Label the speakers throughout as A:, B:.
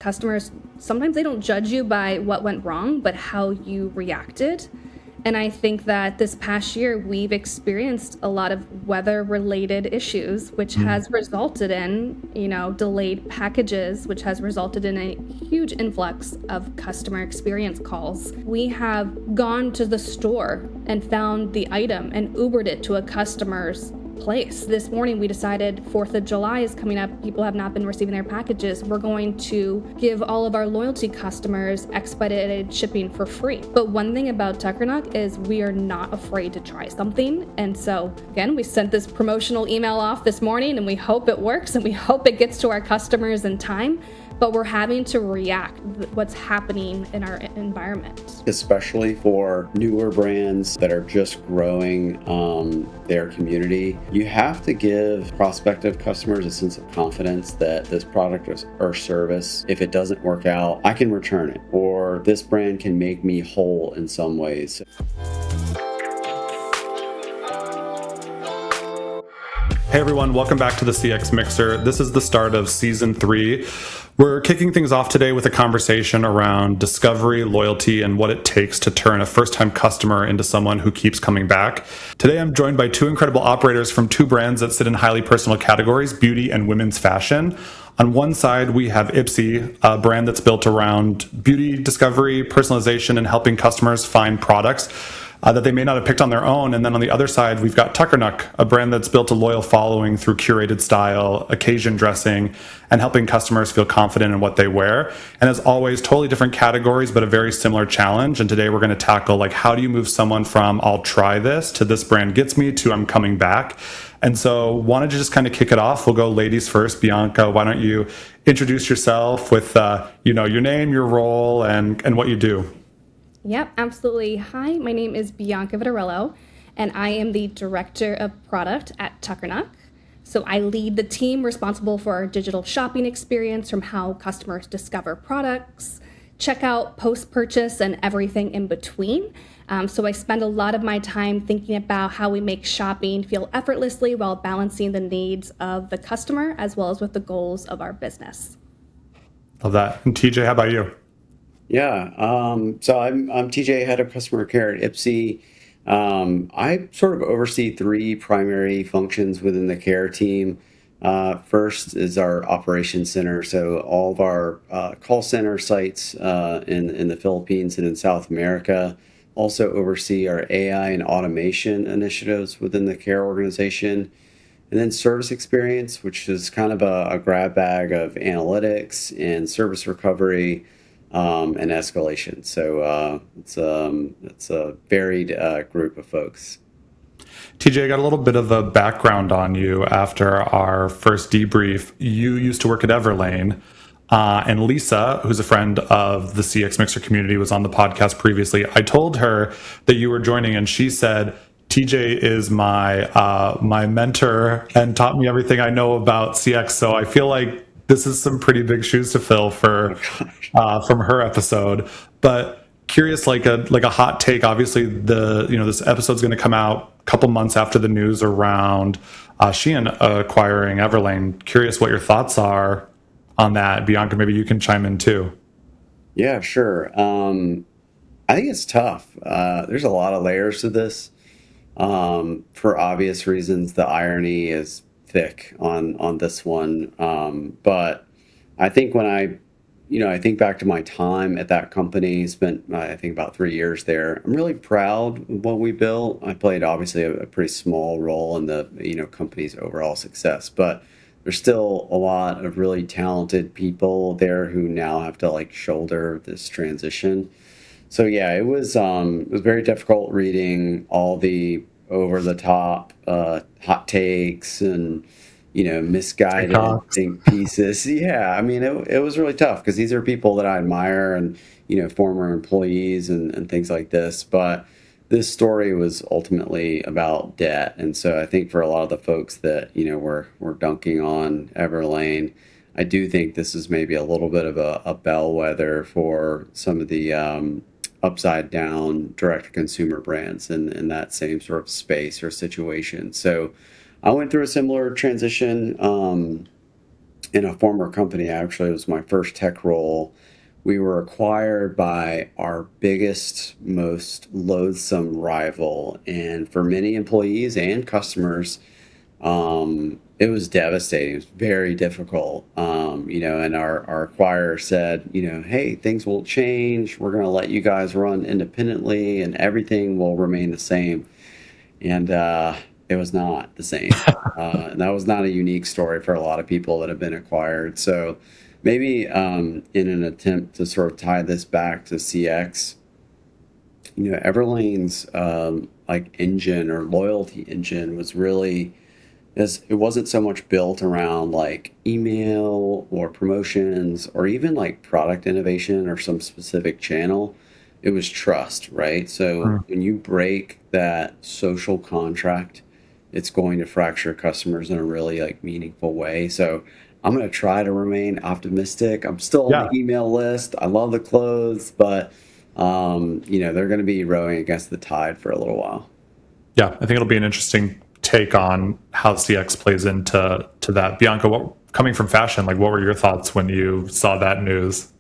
A: customers, sometimes they don't judge you by what went wrong, but how you reacted. And I think that this past year, we've experienced a lot of weather-related issues, which has resulted in, delayed packages, which has resulted in a huge influx of customer experience calls. We have gone to the store and found the item and Ubered it to a customer's place. This morning we decided 4th of July is coming up. People have not been receiving their packages. We're going to give all of our loyalty customers expedited shipping for free. But one thing about Tuckernuck is we are not afraid to try something. And so again, we sent this promotional email off this morning and we hope it works and we hope it gets to our customers in time. But we're having to react what's happening in our environment.
B: Especially for newer brands that are just growing their community, you have to give prospective customers a sense of confidence that this product or service, if it doesn't work out, I can return it, or this brand can make me whole in some ways.
C: Hey everyone, welcome back to the CX Mixer. This is the start of season 3. We're kicking things off today with a conversation around discovery, loyalty, and what it takes to turn a first-time customer into someone who keeps coming back. Today I'm joined by 2 incredible operators from 2 brands that sit in highly personal categories, beauty and women's fashion. On one side, we have Ipsy, a brand that's built around beauty discovery, personalization, and helping customers find products that they may not have picked on their own. And then on the other side, we've got Tuckernuck, a brand that's built a loyal following through curated style, occasion dressing, and helping customers feel confident in what they wear. And as always, totally different categories, but a very similar challenge. And today we're going to tackle, how do you move someone from I'll try this to this brand gets me to I'm coming back. And so wanted to just kind of kick it off. We'll go ladies first. Bianca, why don't you introduce yourself with your name, your role, and what you do?
A: Yep, absolutely. Hi, my name is Bianca Vitarello, and I am the Director of Product at Tuckernuck. So I lead the team responsible for our digital shopping experience, from how customers discover products, checkout, post-purchase, and everything in between. So I spend a lot of my time thinking about how we make shopping feel effortlessly while balancing the needs of the customer as well as with the goals of our business.
C: Love that. And TJ, how about you?
B: Yeah, so I'm TJ, head of customer care at Ipsy. I sort of oversee 3 primary functions within the care team. First is our operations center, so all of our call center sites in the Philippines and in South America. Also oversee our AI and automation initiatives within the care organization. And then service experience, which is kind of a grab bag of analytics and service recovery, and escalation. So it's a varied group of folks.
C: TJ, I got a little bit of a background on you after our first debrief. You used to work at Everlane, and Lisa, who's a friend of the CX Mixer community, was on the podcast previously. I told her that you were joining, and she said, TJ is my mentor and taught me everything I know about CX. So I feel like this is some pretty big shoes to fill for from her episode. But curious, like a hot take. Obviously, this episode's going to come out a couple months after the news around Shein acquiring Everlane. Curious what your thoughts are on that. Bianca, maybe you can chime in too.
B: Yeah, sure. I think it's tough. There's a lot of layers to this. For obvious reasons, the irony is thick on this one. But I think when I think back to my time at that company, spent I think about 3 years there. I'm really proud of what we built. I played obviously a pretty small role in the company's overall success, but there's still a lot of really talented people there who now have to shoulder this transition. So yeah, it was very difficult reading all the over the top hot takes and misguided think pieces. Yeah, I mean it was really tough because these are people that I admire and former employees and things like this. But this story was ultimately about debt, and so I think for a lot of the folks that were dunking on Everlane, I do think this is maybe a little bit of a bellwether for some of the upside down direct-to-consumer brands in that same sort of space or situation. So I went through a similar transition in a former company, actually, it was my first tech role. We were acquired by our biggest, most loathsome rival. And for many employees and customers, it was devastating. It was very difficult. And our acquirer said, hey, things will change. We're going to let you guys run independently and everything will remain the same. And it was not the same. And that was not a unique story for a lot of people that have been acquired. So maybe in an attempt to sort of tie this back to CX, Everlane's like engine or loyalty engine was really, it wasn't so much built around like email or promotions or even like product innovation or some specific channel. It was trust, right? So
C: Mm.
B: when you break that social contract, it's going to fracture customers in a really like meaningful way. So I'm going to try to remain optimistic. I'm still on the
C: Yeah.
B: email list. I love the clothes, but they're going to be rowing against the tide for a little while.
C: Yeah, I think it'll be an interesting take on how CX plays into that. Bianca, coming from fashion, like what were your thoughts when you saw that news?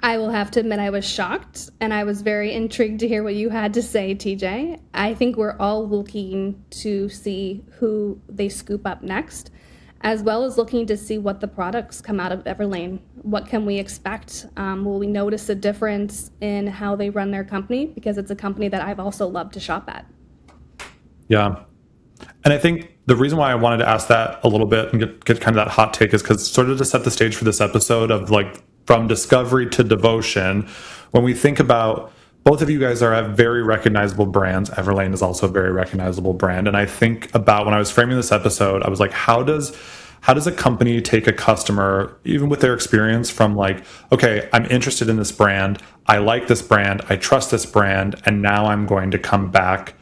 A: I will have to admit I was shocked, and I was very intrigued to hear what you had to say, TJ. I think we're all looking to see who they scoop up next, as well as looking to see what the products come out of Everlane. What can we expect? Will we notice a difference in how they run their company? Because it's a company that I've also loved to shop at.
C: Yeah. And I think the reason why I wanted to ask that a little bit and get kind of that hot take is because sort of to set the stage for this episode of like from discovery to devotion, when we think about both of you guys have very recognizable brands. Everlane is also a very recognizable brand. And I think about when I was framing this episode, I was like, how does a company take a customer, even with their experience from like, okay, I'm interested in this brand, I like this brand, I trust this brand, and now I'm going to come back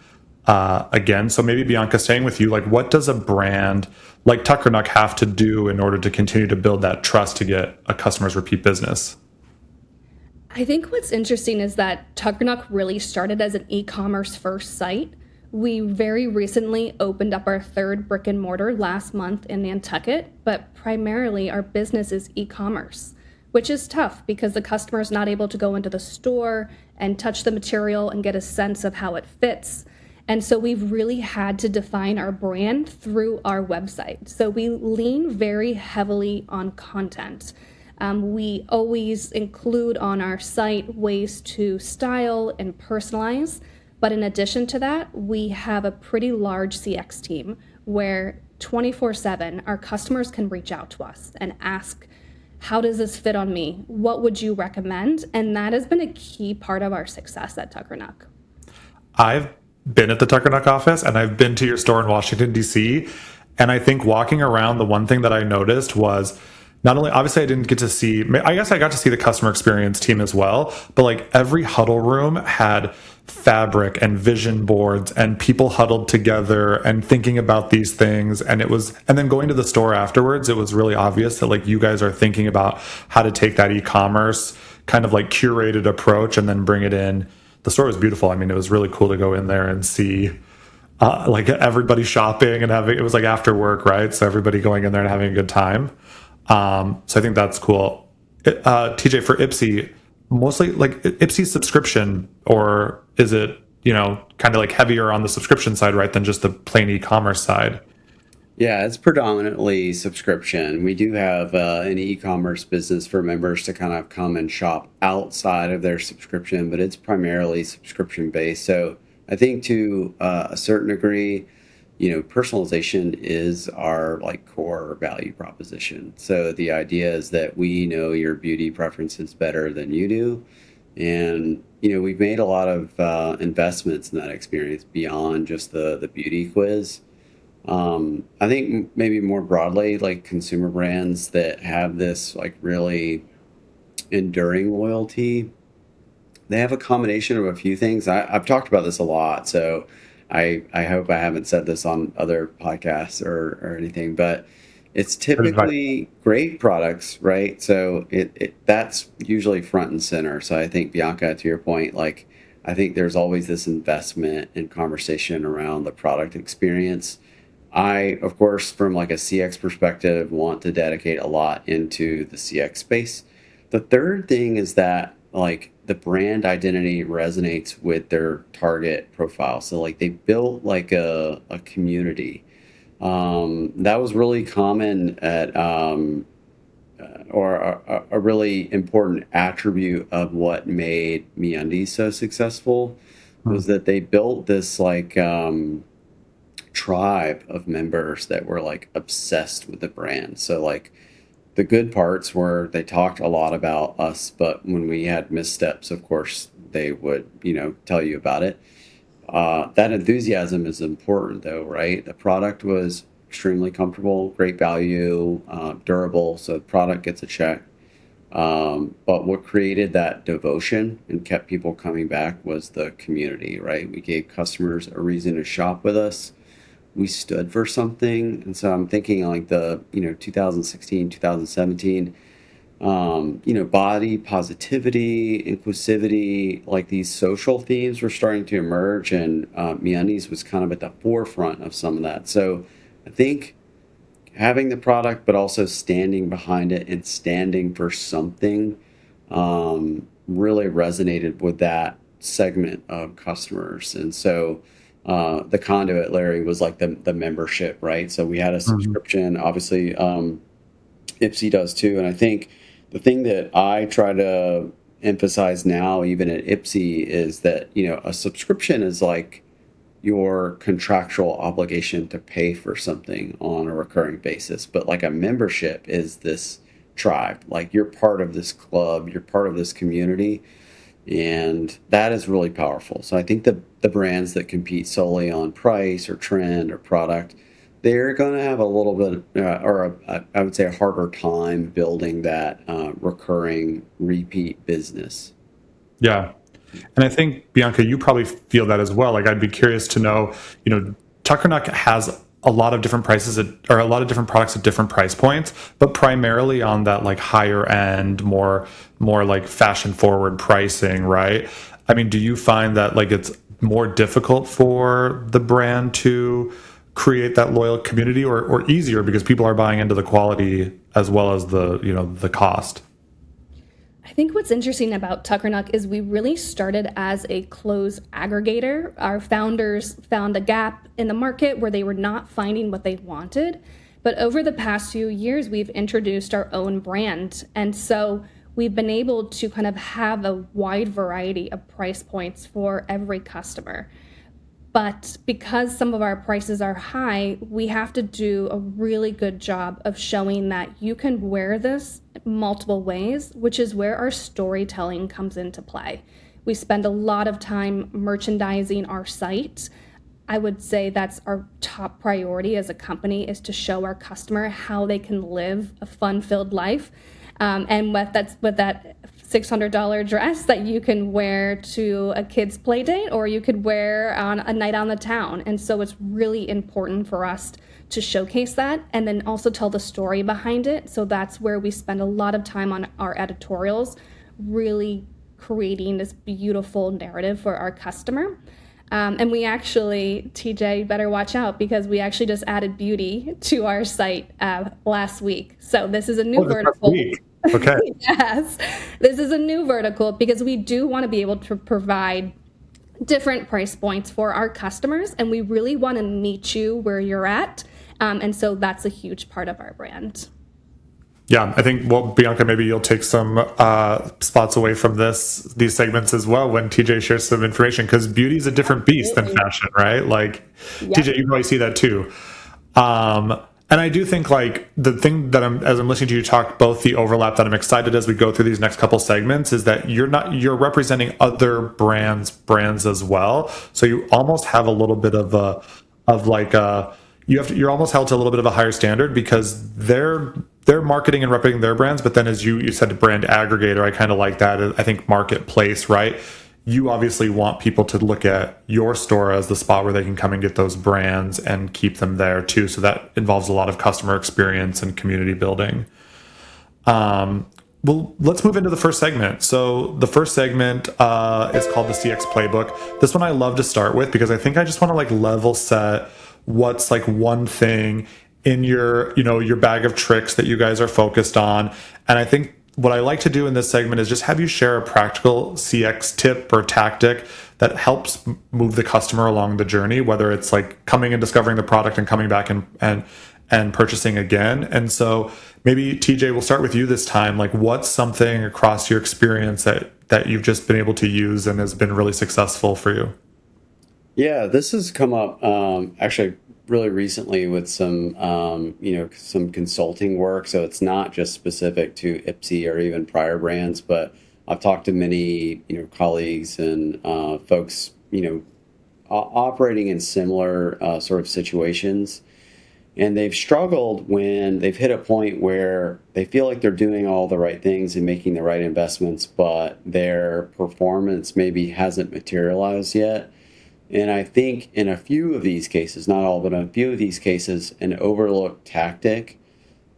C: again. So maybe Bianca, staying with you, like what does a brand like Tuckernuck have to do in order to continue to build that trust to get a customer's repeat business?
A: I think what's interesting is that Tuckernuck really started as an e-commerce first site. We very recently opened up our third brick and mortar last month in Nantucket, but primarily our business is e-commerce, which is tough because the customer is not able to go into the store and touch the material and get a sense of how it fits. And so we've really had to define our brand through our website. So we lean very heavily on content. We always include on our site ways to style and personalize. But in addition to that, we have a pretty large CX team where 24/7 our customers can reach out to us and ask, how does this fit on me? What would you recommend? And that has been a key part of our success at Tuckernuck.
C: I've been at the Tuckernuck office and I've been to your store in Washington, D.C. And I think walking around, the one thing that I noticed was not only, obviously, I didn't get to see, I guess I got to see the customer experience team as well, but like every huddle room had fabric and vision boards and people huddled together and thinking about these things. And and then going to the store afterwards, it was really obvious that like you guys are thinking about how to take that e-commerce kind of like curated approach and then bring it in. The store was beautiful. I mean, it was really cool to go in there and see like everybody shopping and having, it was like after work, right? So everybody going in there and having a good time. So I think that's cool. TJ, for Ipsy, mostly like Ipsy's subscription, or is it, kind of like heavier on the subscription side, right, than just the plain e-commerce side?
B: Yeah, it's predominantly subscription. We do have an e-commerce business for members to kind of come and shop outside of their subscription, but it's primarily subscription based. So I think to a certain degree, personalization is our like core value proposition. So the idea is that we know your beauty preferences better than you do. And, we've made a lot of investments in that experience beyond just the beauty quiz. I think maybe more broadly, like consumer brands that have this like really enduring loyalty, they have a combination of a few things. I've talked about this a lot, so I hope I haven't said this on other podcasts or anything, but it's
C: Good advice.
B: typically great products, right? So that's usually front and center. So I think Bianca, to your point, like I think there's always this investment and conversation around the product experience. I, of course, from like a CX perspective, want to dedicate a lot into the CX space. The third thing is that like the brand identity resonates with their target profile. So like they built like a community. That was really common at or a really important attribute of what made MeUndies so successful was that they built this like tribe of members that were like obsessed with the brand. So like the good parts were they talked a lot about us, but when we had missteps, of course, they would, tell you about it. That enthusiasm is important though, right? The product was extremely comfortable, great value, durable, so the product gets a check. But what created that devotion and kept people coming back was the community, right? We gave customers a reason to shop with us. We stood for something. And so I'm thinking like the, 2016, 2017, body positivity, inclusivity, like these social themes were starting to emerge, and MeUndies was kind of at the forefront of some of that. So I think having the product, but also standing behind it and standing for something, really resonated with that segment of customers. And so the conduit, Larry, was like the membership, right? So we had a
C: Mhm.
B: subscription, obviously. Ipsy does too. And I think the thing that I try to emphasize now, even at Ipsy, is that, a subscription is like your contractual obligation to pay for something on a recurring basis. But like a membership is this tribe, like you're part of this club, you're part of this community. And that is really powerful. So I think the brands that compete solely on price or trend or product, they're going to have a little bit, I would say, a harder time building that recurring repeat business.
C: Yeah. And I think, Bianca, you probably feel that as well. Like, I'd be curious to know, Tuckernuck has a lot of different prices or a lot of different products at different price points, but primarily on that like higher end, more like fashion forward pricing, right? I mean, do you find that like it's more difficult for the brand to create that loyal community, or easier because people are buying into the quality as well as the cost?
A: I think what's interesting about Tuckernuck is we really started as a clothes aggregator. Our founders found a gap in the market where they were not finding what they wanted. But over the past few years, we've introduced our own brand. And so we've been able to kind of have a wide variety of price points for every customer. But because some of our prices are high, we have to do a really good job of showing that you can wear this multiple ways, which is where our storytelling comes into play. We spend a lot of time merchandising our site. I would say that's our top priority as a company, is to show our customer how they can live a fun-filled life. And with that $600 dress that you can wear to a kid's play date, or you could wear on a night on the town. And so it's really important for us to showcase that and then also tell the story behind it. So that's where we spend a lot of time on our editorials, really creating this beautiful narrative for our customer. And we actually, TJ, better watch out, because we actually just added beauty to our site last week. So this is a new vertical.
C: Okay.
A: Yes, this is a new vertical because we do want to be able to provide different price points for our customers, and we really want to meet you where you're at. And so that's a huge part of our brand.
C: Yeah, I think, well, Bianca, maybe you'll take some spots away from these segments as well when TJ shares some information, because beauty is a different beast than fashion, right? Like,
A: Yep.
C: TJ, you probably see that too. And I do think like the thing that as I'm listening to you talk, both the overlap that I'm excited as we go through these next couple segments is that you're representing other brands as well. So you almost have a little bit of you're almost held to a little bit of a higher standard because they're marketing and representing their brands. But then, as you said, brand aggregator, I kind of like that. I think marketplace, right? You obviously want people to look at your store as the spot where they can come and get those brands and keep them there too. So that involves a lot of customer experience and community building. Well, let's move into the first segment. So the first segment is called the CX Playbook. This one I love to start with because I think I just want to like level set what's like one thing in your, your bag of tricks that you guys are focused on. And I think what I like to do in this segment is just have you share a practical CX tip or tactic that helps move the customer along the journey, whether it's like coming and discovering the product and coming back and purchasing again. And so maybe TJ, we'll start with you this time. Like, what's something across your experience that you've just been able to use and has been really successful for you?
B: Yeah, this has come up actually really recently with some some consulting work. So it's not just specific to Ipsy or even prior brands, but I've talked to many colleagues and folks operating in similar sort of situations. And they've struggled when they've hit a point where they feel like they're doing all the right things and making the right investments, but their performance maybe hasn't materialized yet. And I think in a few of these cases, not all, but in a few of these cases, an overlooked tactic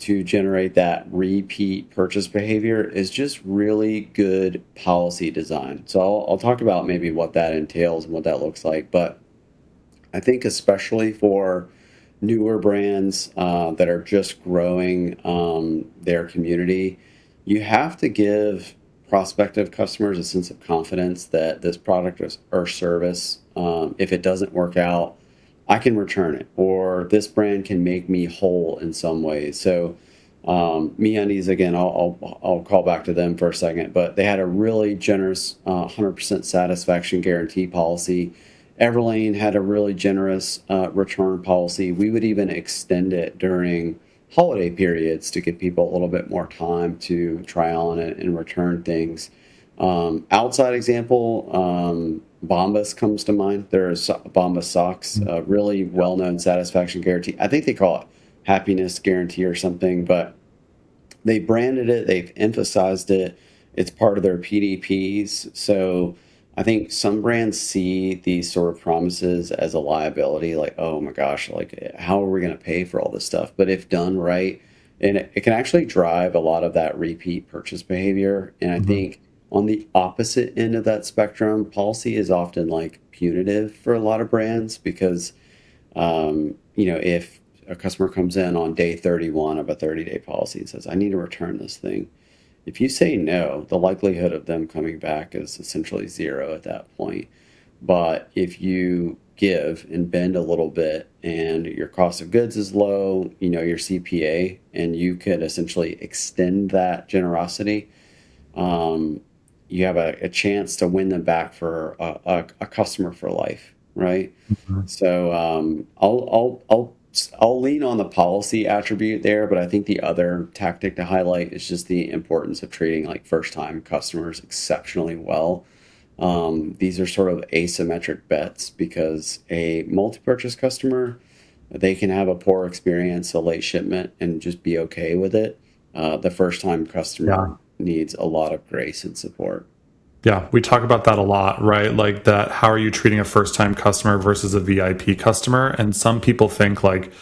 B: to generate that repeat purchase behavior is just really good policy design. So I'll talk about maybe what that entails and what that looks like. But I think especially for newer brands that are just growing their community, you have to give prospective customers a sense of confidence that this product or service, if it doesn't work out, I can return it, or this brand can make me whole in some ways. So, MeUndies, again, I'll call back to them for a second, but they had a really generous 100% satisfaction guarantee policy. Everlane had a really generous return policy. We would even extend it during holiday periods to give people a little bit more time to try on it and return things. Outside example, Bombas comes to mind. There's Bombas socks, a really well-known satisfaction guarantee. I think they call it happiness guarantee or something, but they branded it, they've emphasized it. It's part of their PDPs. So I think some brands see these sort of promises as a liability, like, oh my gosh, like how are we going to pay for all this stuff? But if done right, and it can actually drive a lot of that repeat purchase behavior. And I think on the opposite end of that spectrum, policy is often like punitive for a lot of brands because, if a customer comes in on day 31 of a 30-day policy and says, I need to return this thing. If you say no, the likelihood of them coming back is essentially zero at that point. But if you give and bend a little bit and your cost of goods is low, your CPA, and you could essentially extend that generosity, you have a chance to win them back for a customer for life, right? So I'll lean on the policy attribute there, but I think the other tactic to highlight is just the importance of treating like first time customers exceptionally well. These are sort of asymmetric bets because a multi-purchase customer, they can have a poor experience, a late shipment, and just be okay with it. The first time customer needs a lot of grace and support.
C: Yeah, we talk about that a lot, right? Like that, how are you treating a first time customer versus a VIP customer? And some people think like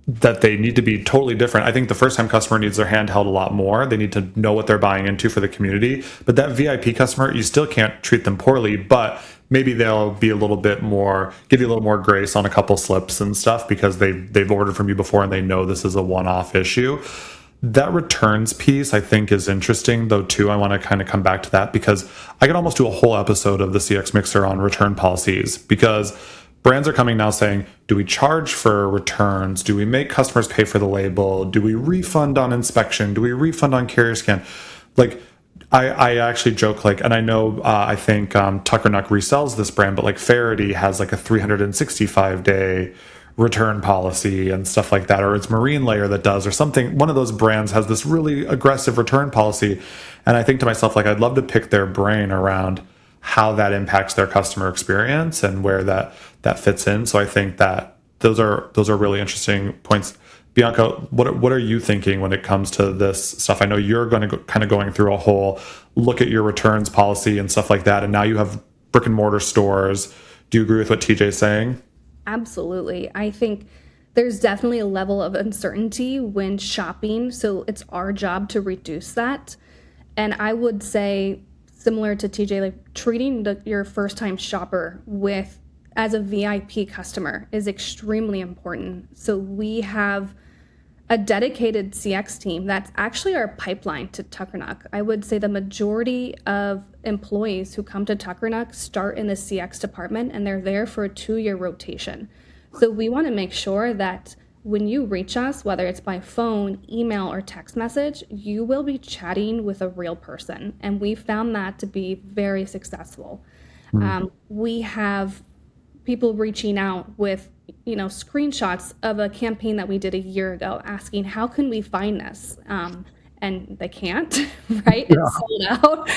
C: that they need to be totally different. I think the first time customer needs their hand held a lot more. They need to know what they're buying into for the community. But that VIP customer, you still can't treat them poorly, but maybe they'll be a little bit more, give you a little more grace on a couple slips and stuff because they've ordered from you before and they know this is a one-off issue. That returns piece, I think, is interesting, though, too. I want to kind of come back to that because I could almost do a whole episode of the CX Mixer on return policies because brands are coming now saying, do we charge for returns? Do we make customers pay for the label? Do we refund on inspection? Do we refund on carrier scan? Like, I actually joke, like, and I know, I think Tuckernuck resells this brand, but like Faraday has like a 365-day return policy and stuff like that, or it's Marine Layer that does, or something. One of those brands has this really aggressive return policy. And I think to myself, like, I'd love to pick their brain around how that impacts their customer experience and where that fits in. So I think that those are really interesting points. Bianca, what are you thinking when it comes to this stuff? I know you're going to kind of going through a whole look at your returns policy and stuff like that, and now you have brick and mortar stores. Do you agree with what TJ is saying?
A: Absolutely. I think there's definitely a level of uncertainty when shopping, so it's our job to reduce that. And I would say, similar to TJ, like treating your first time shopper with as a VIP customer is extremely important. So we have a dedicated CX team that's actually our pipeline to Tuckernuck. I would say the majority of employees who come to Tuckernuck start in the CX department, and they're there for a 2-year rotation. So we want to make sure that when you reach us, whether it's by phone, email, or text message, you will be chatting with a real person. And we found that to be very successful. We have people reaching out with screenshots of a campaign that we did a year ago asking, how can we find this? And they can't, right?
C: Yeah.
A: It's sold out.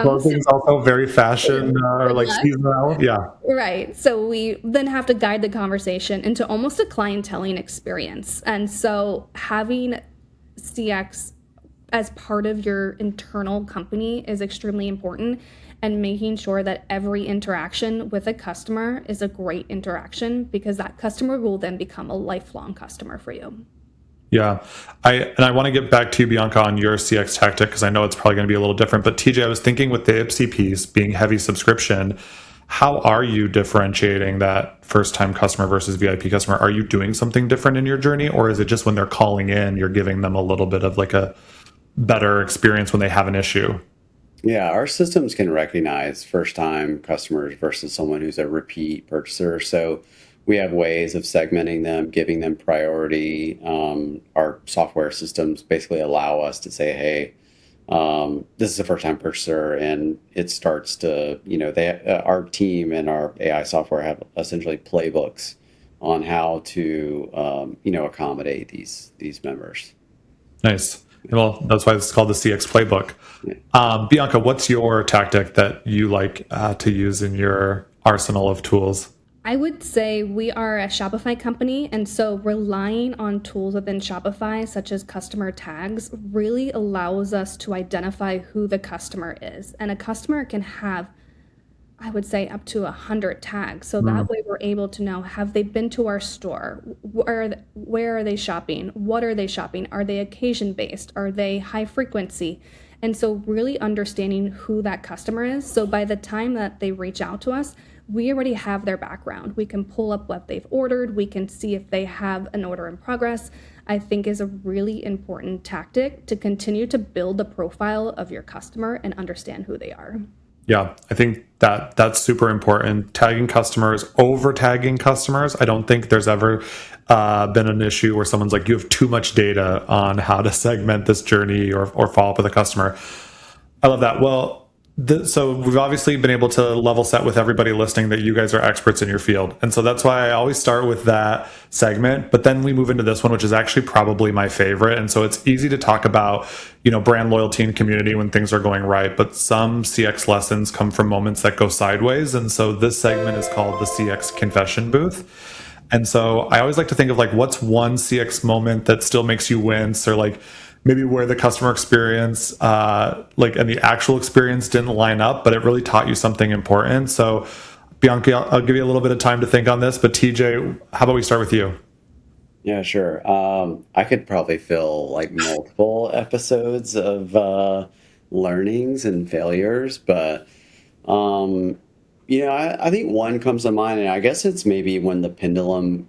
C: Clothing is also very fashion or like
A: Yes.
C: seasonal. Yeah.
A: Right. So we then have to guide the conversation into almost a clienteling experience. And so having CX as part of your internal company is extremely important, and making sure that every interaction with a customer is a great interaction, because that customer will then become a lifelong customer for you.
C: Yeah. I want to get back to you, Bianca, on your CX tactic, because I know it's probably going to be a little different. But TJ, I was thinking with the Ipsy piece being heavy subscription, how are you differentiating that first time customer versus VIP customer? Are you doing something different in your journey, or is it just when they're calling in, you're giving them a little bit of like a better experience when they have an issue?
B: Yeah, our systems can recognize first-time customers versus someone who's a repeat purchaser. So we have ways of segmenting them, giving them priority. Our software systems basically allow us to say, hey, this is a first-time purchaser, and it starts to, our team and our AI software have essentially playbooks on how to, accommodate these members.
C: Nice. Well, that's why it's called the CX playbook.
B: Yeah.
C: Bianca, what's your tactic that you like to use in your arsenal of tools?
A: I would say we are a Shopify company, and so relying on tools within Shopify, such as customer tags, really allows us to identify who the customer is. And a customer can have, I would say, up to 100 tags. So that way we're able to know, have they been to our store? Where are they shopping? What are they shopping? Are they occasion based? Are they high frequency? And so really understanding who that customer is. So by the time that they reach out to us, we already have their background. We can pull up what they've ordered. We can see if they have an order in progress. I think is a really important tactic to continue to build the profile of your customer and understand who they are.
C: Yeah, I think that's super important. Tagging customers, over tagging customers. I don't think there's ever been an issue where someone's like, you have too much data on how to segment this journey or follow up with a customer. I love that. Well, so we've obviously been able to level set with everybody listening that you guys are experts in your field. And so that's why I always start with that segment. But then we move into this one, which is actually probably my favorite. And so it's easy to talk about, brand loyalty and community when things are going right. But some CX lessons come from moments that go sideways. And so this segment is called the CX confession booth. And so I always like to think of like, what's one CX moment that still makes you wince, or like maybe where the customer experience, and the actual experience didn't line up, but it really taught you something important. So Bianca, I'll give you a little bit of time to think on this, but TJ, how about we start with you?
B: Yeah, sure. I could probably fill like multiple episodes of learnings and failures, but I think one comes to mind, and I guess it's maybe when the pendulum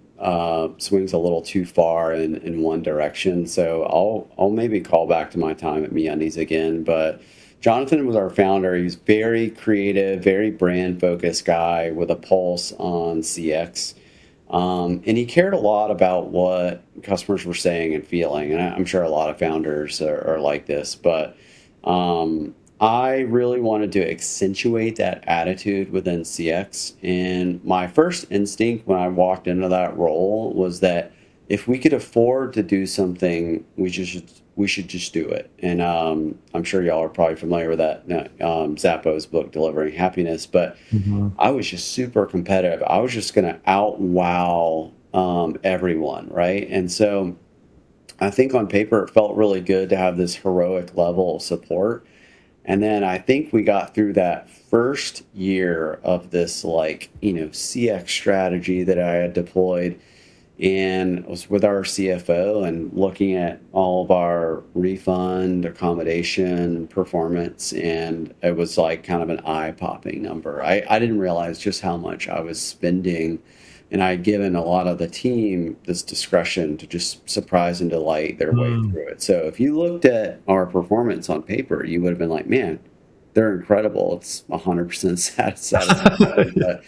B: swings a little too far in one direction. So I'll maybe call back to my time at MeUndies again. But Jonathan was our founder. He was very creative, very brand focused guy with a pulse on CX. And he cared a lot about what customers were saying and feeling. And I'm sure a lot of founders are like this, but I really wanted to accentuate that attitude within CX. And my first instinct when I walked into that role was that if we could afford to do something, we should just do it. And I'm sure y'all are probably familiar with that Zappos book, Delivering Happiness. But I was just super competitive. I was just going to out wow everyone, right? And so I think on paper it felt really good to have this heroic level of support. And then I think we got through that first year of this CX strategy that I had deployed. and I was with our CFO and looking at all of our refund, accommodation, performance, and it was like kind of an eye-popping number. I didn't realize just how much I was spending, and I had given a lot of the team this discretion to just surprise and delight their way
C: Mm.
B: through it. So if you looked at our performance on paper, you would have been like, man, they're incredible. It's 100% satisfying. But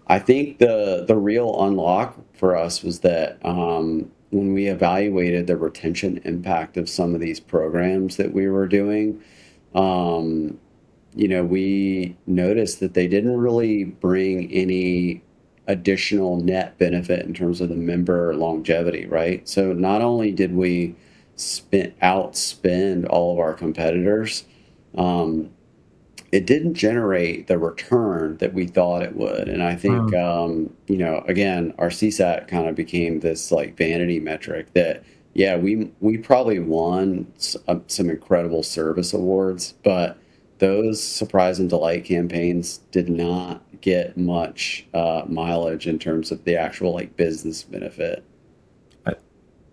B: I think the real unlock for us was that when we evaluated the retention impact of some of these programs that we were doing, um, we noticed that they didn't really bring any additional net benefit in terms of the member longevity, right? So not only did we outspend all of our competitors, um, it didn't generate the return that we thought it would. And I think,
C: Mm.
B: again, our CSAT kind of became this like vanity metric that, yeah, we probably won some incredible service awards, but those surprise and delight campaigns did not get much mileage in terms of the actual like business benefit.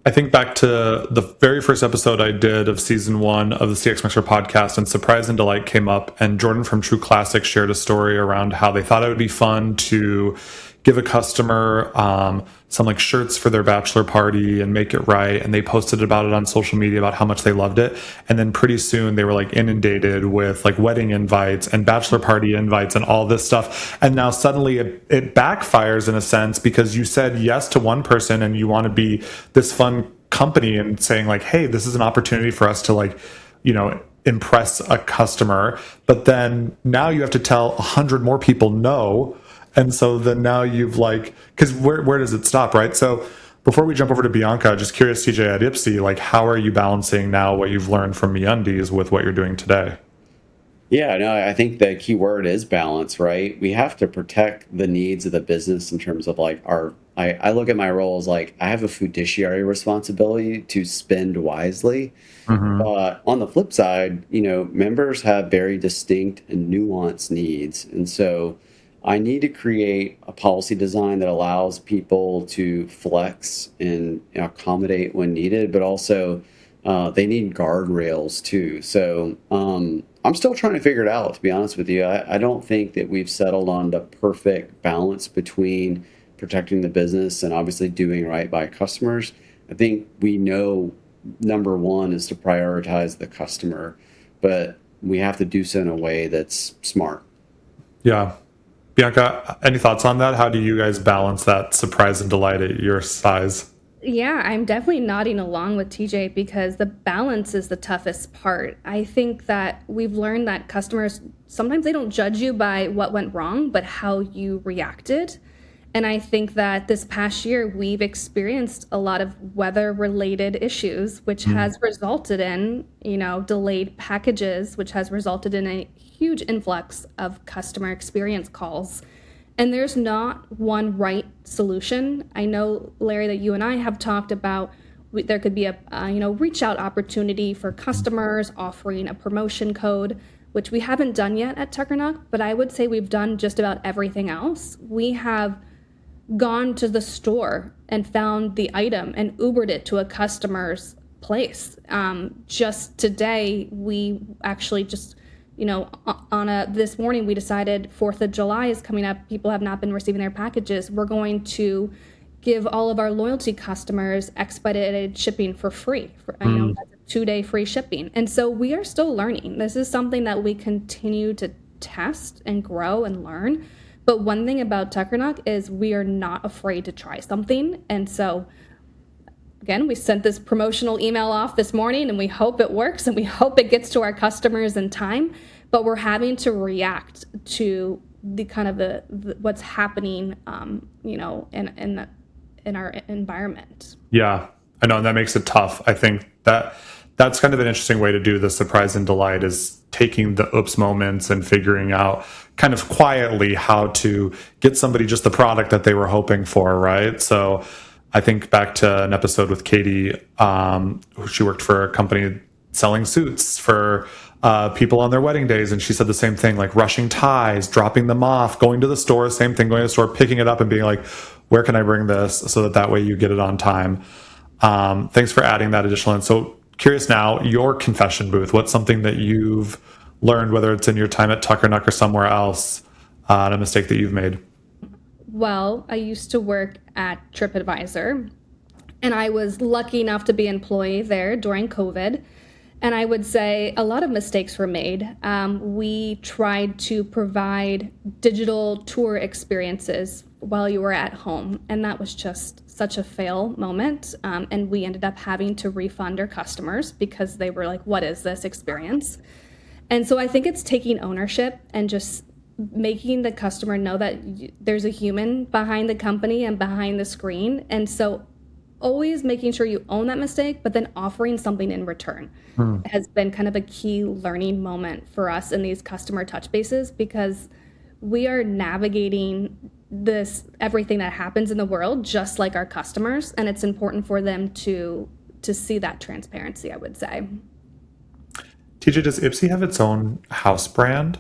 C: I think back to the very first episode I did of season 1 of the CX Mixer podcast, and Surprise and Delight came up, and Jordan from True Classic shared a story around how they thought it would be fun to give a customer some like shirts for their bachelor party and make it right, and they posted about it on social media about how much they loved it, and then pretty soon they were like inundated with like wedding invites and bachelor party invites and all this stuff, and now suddenly it backfires in a sense because you said yes to one person and you want to be this fun company and saying like, hey, this is an opportunity for us to like, impress a customer, but then now you have to tell 100 more people no. And so then now you've like, because where does it stop, right? So before we jump over to Bianca, just curious, TJ, at Ipsy, like how are you balancing now what you've learned from MeUndies with what you're doing today?
B: Yeah, no, I think the key word is balance, right? We have to protect the needs of the business in terms of like I look at my role as like I have a fiduciary responsibility to spend wisely.
C: Mm-hmm.
B: But on the flip side, members have very distinct and nuanced needs. And so I need to create a policy design that allows people to flex and accommodate when needed, but also they need guardrails too. So I'm still trying to figure it out, to be honest with you. I don't think that we've settled on the perfect balance between protecting the business and obviously doing right by customers. I think we know number one is to prioritize the customer, but we have to do so in a way that's smart.
C: Yeah. Bianca, any thoughts on that? How do you guys balance that surprise and delight at your size?
A: Yeah, I'm definitely nodding along with TJ because the balance is the toughest part. I think that we've learned that customers sometimes they don't judge you by what went wrong, but how you reacted. And I think that this past year we've experienced a lot of weather-related issues, which has resulted in, delayed packages, which has resulted in a huge influx of customer experience calls. And there's not one right solution. I know, Larry, that you and I have talked about there could be a reach out opportunity for customers offering a promotion code, which we haven't done yet at Tuckernuck, but I would say we've done just about everything else. We have gone to the store and found the item and Ubered it to a customer's place. Just today, we actually just this morning we decided 4th of July is coming up. People have not been receiving their packages. We're going to give all of our loyalty customers expedited shipping for free. That's a 2-day free shipping. And so we are still learning. This is something that we continue to test and grow and learn. But one thing about Tuckernuck is we are not afraid to try something. And so again, we sent this promotional email off this morning and we hope it works and we hope it gets to our customers in time, but we're having to react to the kind of the what's happening, in our environment.
C: Yeah, I know, and that makes it tough. I think that's kind of an interesting way to do the surprise and delight is taking the oops moments and figuring out kind of quietly how to get somebody just the product that they were hoping for, right? So I think back to an episode with Katie. She worked for a company selling suits for people on their wedding days, and she said the same thing, like rushing ties, dropping them off, going to the store, same thing, going to the store, picking it up and being like, where can I bring this, so that way you get it on time. Thanks for adding that additional. And so curious now, your confession booth, what's something that you've learned, whether it's in your time at Tuckernuck or somewhere else, a mistake that you've made?
A: Well, I used to work at TripAdvisor, and I was lucky enough to be an employee there during COVID. And I would say a lot of mistakes were made. We tried to provide digital tour experiences while you were at home, and that was just such a fail moment. And we ended up having to refund our customers because they were like, what is this experience? And so I think it's taking ownership and just making the customer know that there's a human behind the company and behind the screen. And so always making sure you own that mistake, but then offering something in return has been kind of a key learning moment for us in these customer touch bases, because we are navigating this everything that happens in the world just like our customers, and it's important for them to see that transparency, I would say.
C: TJ, does Ipsy have its own house brand?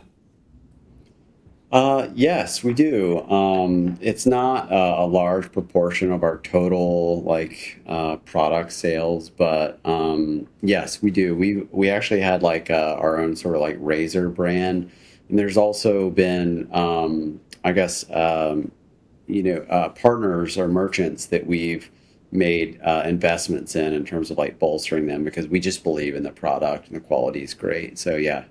B: Yes, we do. It's not a large proportion of our total product sales, but yes, we do. We actually had our own sort of like razor brand, and there's also been partners or merchants that we've made investments in terms of like bolstering them, because we just believe in the product and the quality is great. So yeah.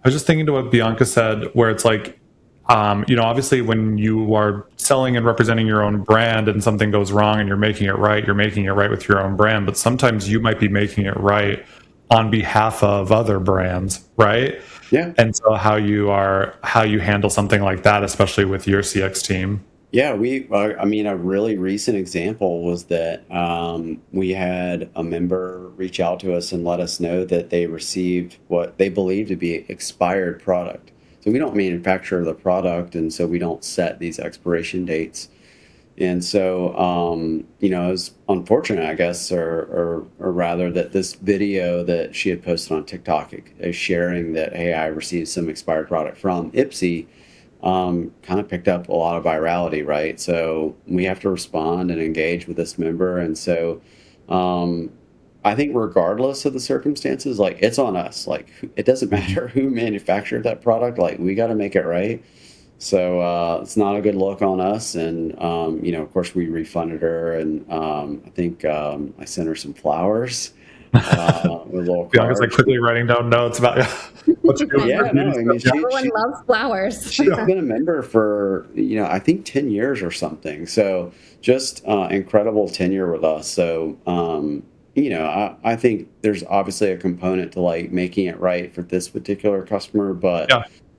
C: I was just thinking to what Bianca said, where it's like, obviously when you are selling and representing your own brand and something goes wrong and you're making it right with your own brand. But sometimes you might be making it right on behalf of other brands, right?
B: Yeah.
C: And so how you handle something like that, especially with your CX team.
B: Yeah, a really recent example was that we had a member reach out to us and let us know that they received what they believed to be expired product. So we don't manufacture the product, and so we don't set these expiration dates. And so, it was unfortunate, I guess, or rather, that this video that she had posted on TikTok is sharing that, hey, I received some expired product from Ipsy, kind of picked up a lot of virality, right? So we have to respond and engage with this member. And so I think regardless of the circumstances, like, it's on us. Like, it doesn't matter who manufactured that product. Like, we got to make it right. So it's not a good look on us. And, of course, we refunded her. And I think I sent her some flowers with a little card.
C: Bianca's like quickly writing down notes about what to do.
B: Yeah, no, I mean,
A: Everyone loves flowers.
B: she's been a member for, I think 10 years or something. So just incredible tenure with us. So, I think there's obviously a component to like making it right for this particular customer, but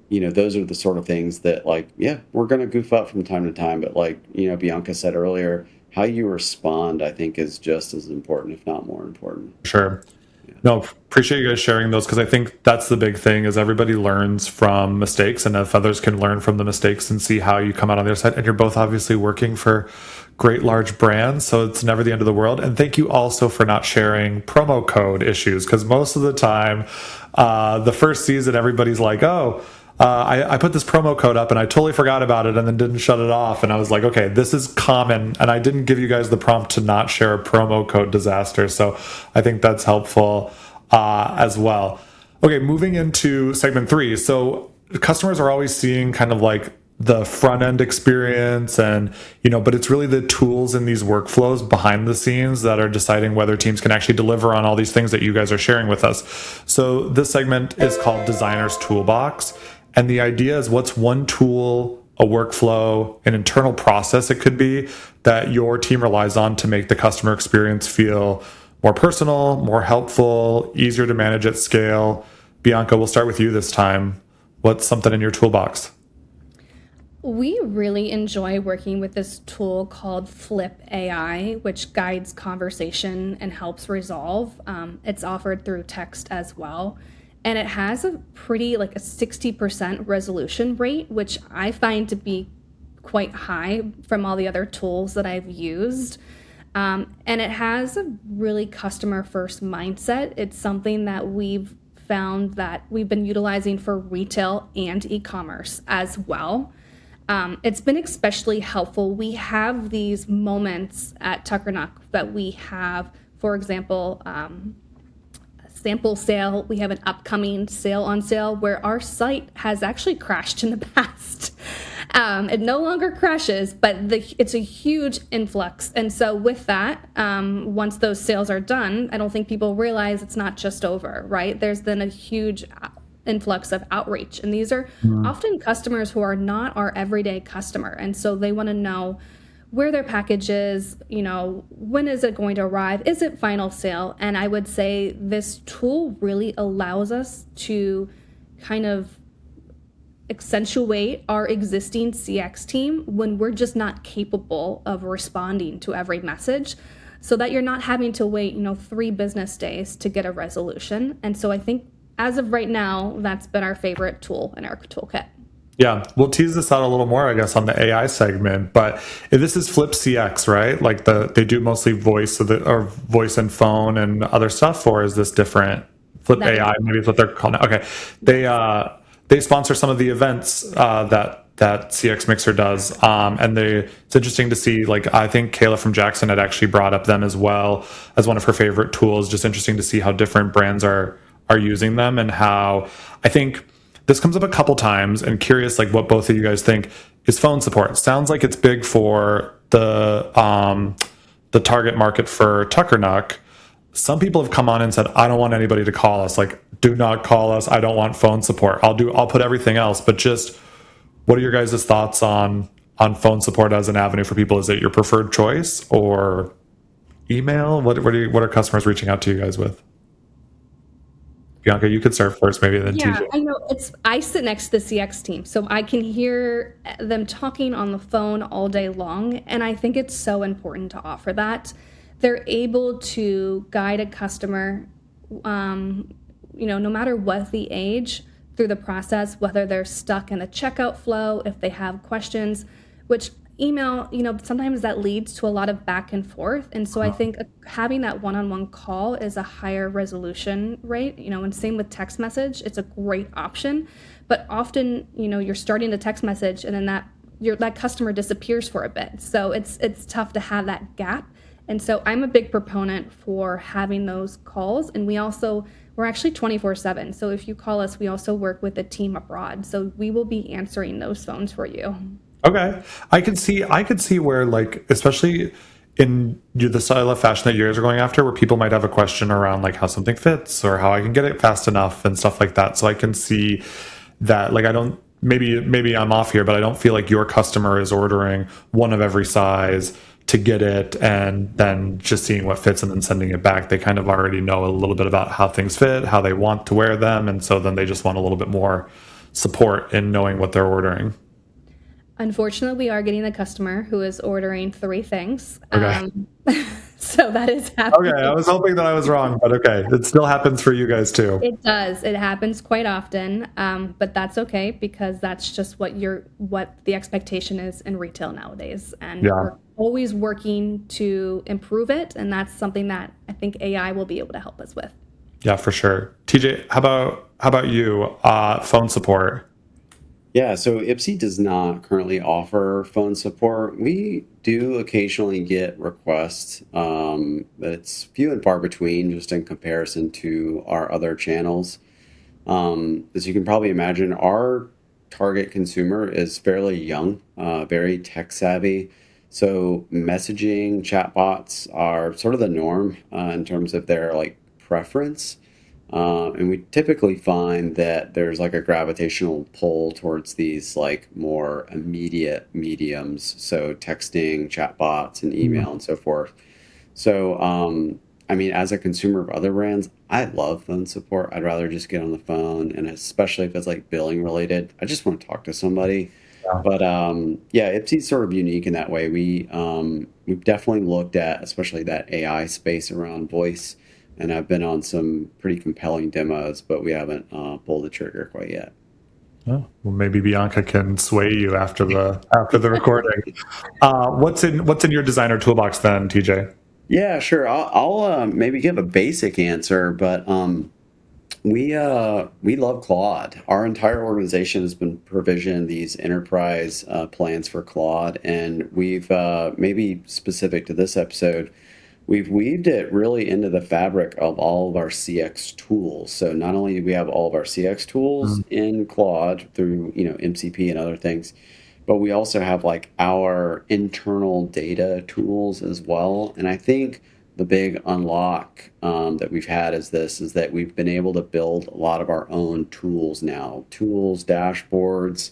B: those are the sort of things that, like, yeah, we're going to goof up from time to time, but like, Bianca said earlier, how you respond, I think, is just as important, if not more important.
C: Sure. No, appreciate you guys sharing those, because I think that's the big thing, is everybody learns from mistakes, and if others can learn from the mistakes and see how you come out on the other side, and you're both obviously working for great large brands, so it's never the end of the world. And thank you also for not sharing promo code issues, because most of the time, the first season, everybody's like, I put this promo code up and I totally forgot about it and then didn't shut it off. And I was like, okay, this is common. And I didn't give you guys the prompt to not share a promo code disaster. So I think that's helpful as well. Okay, moving into segment 3. So customers are always seeing kind of like the front end experience, and but it's really the tools in these workflows behind the scenes that are deciding whether teams can actually deliver on all these things that you guys are sharing with us. So this segment is called Designer's Toolbox, and the idea is, what's one tool, a workflow, an internal process it could be, that your team relies on to make the customer experience feel more personal, more helpful, easier to manage at scale. Bianca, we'll start with you this time. What's something in your toolbox?
A: We really enjoy working with this tool called Flip AI, which guides conversation and helps resolve. It's offered through text as well. And it has a pretty, like a 60% resolution rate, which I find to be quite high from all the other tools that I've used. And it has a really customer first mindset. It's something that we've found that we've been utilizing for retail and e-commerce as well. It's been especially helpful. We have these moments at Tuckernuck that we have, for example, sample sale. We have an upcoming sale on sale where our site has actually crashed in the past. It no longer crashes, but it's a huge influx. And so with that, once those sales are done, I don't think people realize it's not just over, right? There's then a huge influx of outreach. And these are often customers who are not our everyday customer. And so they want to know where their package is, when is it going to arrive? Is it final sale? And I would say this tool really allows us to kind of accentuate our existing CX team when we're just not capable of responding to every message, so that you're not having to wait, 3 business days to get a resolution. And so I think as of right now, that's been our favorite tool in our toolkit.
C: Yeah, we'll tease this out a little more, I guess, on the AI segment. But if this is Flip CX, right? Like they do mostly voice, or voice and phone and other stuff, or is this different? Flip AI, maybe is what they're calling it. Okay, they sponsor some of the events that CX Mixer does, and it's interesting to see. Like, I think Kayla from Jackson had actually brought up them as well as one of her favorite tools. Just interesting to see how different brands are using them, and how I think this comes up a couple times, and curious like what both of you guys think is phone support. Sounds like it's big for the target market for Tuckernuck. Some people have come on and said, I don't want anybody to call us. Like, do not call us. I don't want phone support. I'll put everything else. But just what are your guys' thoughts on phone support as an avenue for people? Is it your preferred choice, or email? What are customers reaching out to you guys with? Bianca, you could start first, maybe, then
A: Yeah,
C: TJ.
A: I know. I sit next to the CX team, so I can hear them talking on the phone all day long, and I think it's so important to offer that. They're able to guide a customer, no matter what the age, through the process, whether they're stuck in a checkout flow, if they have questions, which email, sometimes that leads to a lot of back and forth. And so I think having that one-on-one call is a higher resolution rate, and same with text message. It's a great option, but often, you're starting a text message and then that customer disappears for a bit. So it's tough to have that gap. And so I'm a big proponent for having those calls. And we're actually 24/7. So if you call us, we also work with a team abroad. So we will be answering those phones for you.
C: Okay, I could see where, like, especially in the style of fashion that you guys are going after, where people might have a question around like how something fits or how I can get it fast enough and stuff like that. So I can see that. Like, I don't, maybe I'm off here, but I don't feel like your customer is ordering one of every size to get it and then just seeing what fits and then sending it back. They kind of already know a little bit about how things fit, how they want to wear them, and so then they just want a little bit more support in knowing what they're ordering.
A: Unfortunately, we are getting a customer who is ordering 3 things.
C: Okay.
A: So that is happening.
C: Okay, I was hoping that I was wrong, but okay, it still happens for you guys too.
A: It does. It happens quite often, but that's okay, because that's just what the expectation is in retail nowadays. And we're always working to improve it, and that's something that I think AI will be able to help us with.
C: Yeah, for sure. TJ, how about you? Phone support.
B: Yeah, so Ipsy does not currently offer phone support. We do occasionally get requests, but it's few and far between just in comparison to our other channels. As you can probably imagine, our target consumer is fairly young, very tech savvy. So messaging chatbots are sort of the norm in terms of their like preference. And we typically find that there's like a gravitational pull towards these like more immediate mediums, so texting, chatbots, and email, and so forth. So, I mean, as a consumer of other brands, I love phone support. I'd rather just get on the phone, and especially if it's like billing related, I just want to talk to somebody.
C: Yeah.
B: But yeah, Ipsy's sort of unique in that way. We've definitely looked at, especially that AI space around voice, and I've been on some pretty compelling demos, but we haven't pulled the trigger quite yet.
C: Oh, well, maybe Bianca can sway you after the recording. What's in your designer toolbox then, TJ?
B: Yeah, sure. I'll maybe give a basic answer, but We love Claude. Our entire organization has been provisioned these enterprise plans for Claude, and we've maybe specific to this episode, we've weaved it really into the fabric of all of our CX tools. So not only do we have all of our CX tools in Claude through MCP and other things, but we also have like our internal data tools as well. And I think the big unlock that we've had is that we've been able to build a lot of our own tools now, tools, dashboards.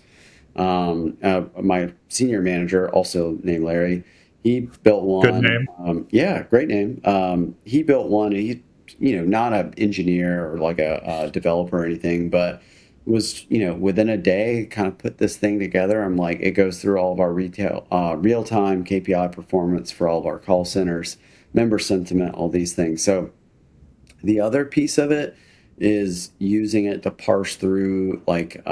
B: My senior manager, also named Larry, he built
C: Good
B: one.
C: name.
B: Yeah, great name. He built one. He, not an engineer or like a developer or anything, but was, within a day, kind of put this thing together. I'm like, it goes through all of our real time KPI performance for all of our call centers, member sentiment, all these things. So the other piece of it is using it to parse through like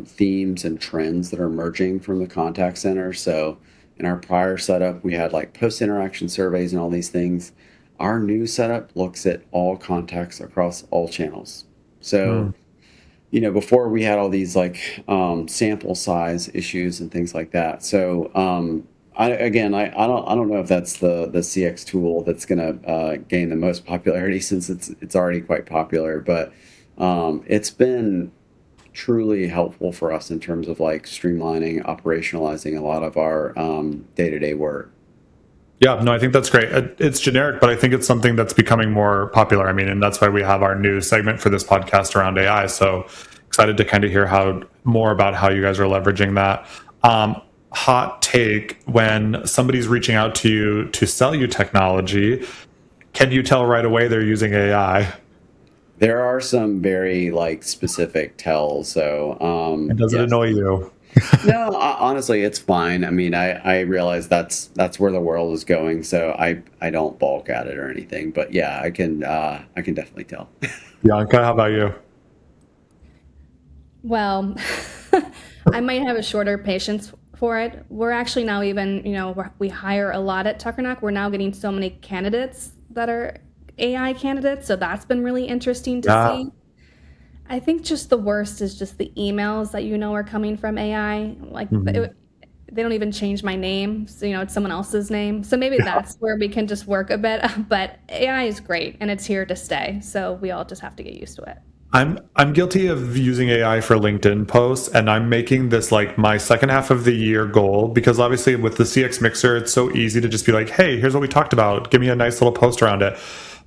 B: themes and trends that are emerging from the contact center. So in our prior setup, we had like post interaction surveys and all these things. Our new setup looks at all contacts across all channels. So before we had all these like sample size issues and things like that. So I don't know if that's the CX tool that's going to gain the most popularity since it's already quite popular, but it's been truly helpful for us in terms of like streamlining, operationalizing a lot of our day-to-day work.
C: Yeah, no, I think that's great. It's generic, but I think it's something that's becoming more popular. I mean, and that's why we have our new segment for this podcast around AI. So excited to kind of hear more about how you guys are leveraging that. Hot take: when somebody's reaching out to you to sell you technology, can you tell right away they're using AI?
B: There are some very like specific tells. So
C: And does it
B: yes.
C: annoy you?
B: No, honestly, it's fine. I mean, I realize that's where the world is going, so I don't balk at it or anything. But yeah, I can definitely tell.
C: Bianca, how about you?
A: Well, I might have a shorter patience for it. We're actually now even, we hire a lot at Tuckernuck. We're now getting so many candidates that are AI candidates, so that's been really interesting to
C: Yeah.
A: see. I think just the worst is just the emails that are coming from AI. Like
C: Mhm.
A: they don't even change my name, so it's someone else's name. So maybe
C: Yeah.
A: that's where we can just work a bit. But AI is great and it's here to stay. So we all just have to get used to it.
C: I'm guilty of using AI for LinkedIn posts, and I'm making this like my second half of the year goal because obviously with the CX Mixer, it's so easy to just be like, "Hey, here's what we talked about. Give me a nice little post around it."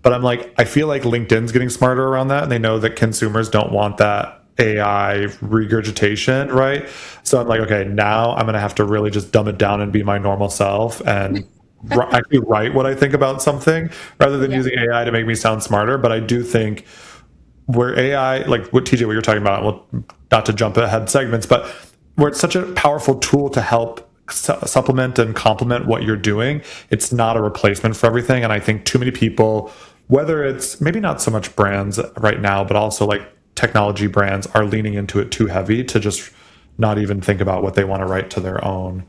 C: But I'm like, I feel like LinkedIn's getting smarter around that, and they know that consumers don't want that AI regurgitation, right? So I'm like, okay, now I'm gonna have to really just dumb it down and be my normal self and actually write what I think about something rather than
A: Yeah.
C: using AI to make me sound smarter. But I do think where AI, like what TJ, what you're talking about, well, not to jump ahead segments, but where it's such a powerful tool to help supplement and complement what you're doing, it's not a replacement for everything. And I think too many people, whether it's maybe not so much brands right now, but also like technology brands, are leaning into it too heavy to just not even think about what they want to write to their own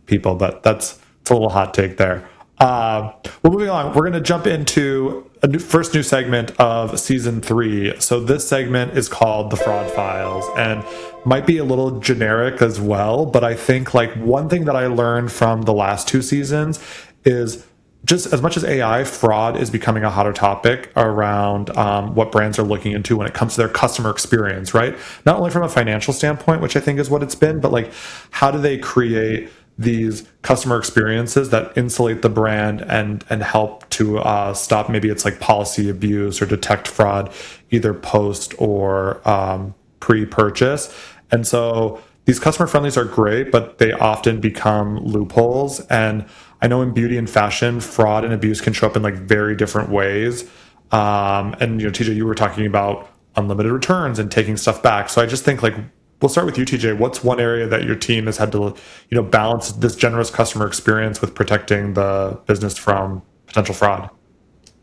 C: people. But it's a little hot take there. Well, moving on, we're going to jump into first new segment of season 3. So this segment is called the Fraud Files, and might be a little generic as well. But I think like one thing that I learned from the last 2 seasons is just as much as AI, fraud is becoming a hotter topic around what brands are looking into when it comes to their customer experience, right? Not only from a financial standpoint, which I think is what it's been, but like how do they create these customer experiences that insulate the brand and help to stop maybe it's like policy abuse or detect fraud either post or pre-purchase. And so these customer friendlies are great, but they often become loopholes. And I know in beauty and fashion, fraud and abuse can show up in like very different ways. And TJ, you were talking about unlimited returns and taking stuff back. So I just think like we'll start with you, TJ. What's one area that your team has had to, balance this generous customer experience with protecting the business from potential fraud?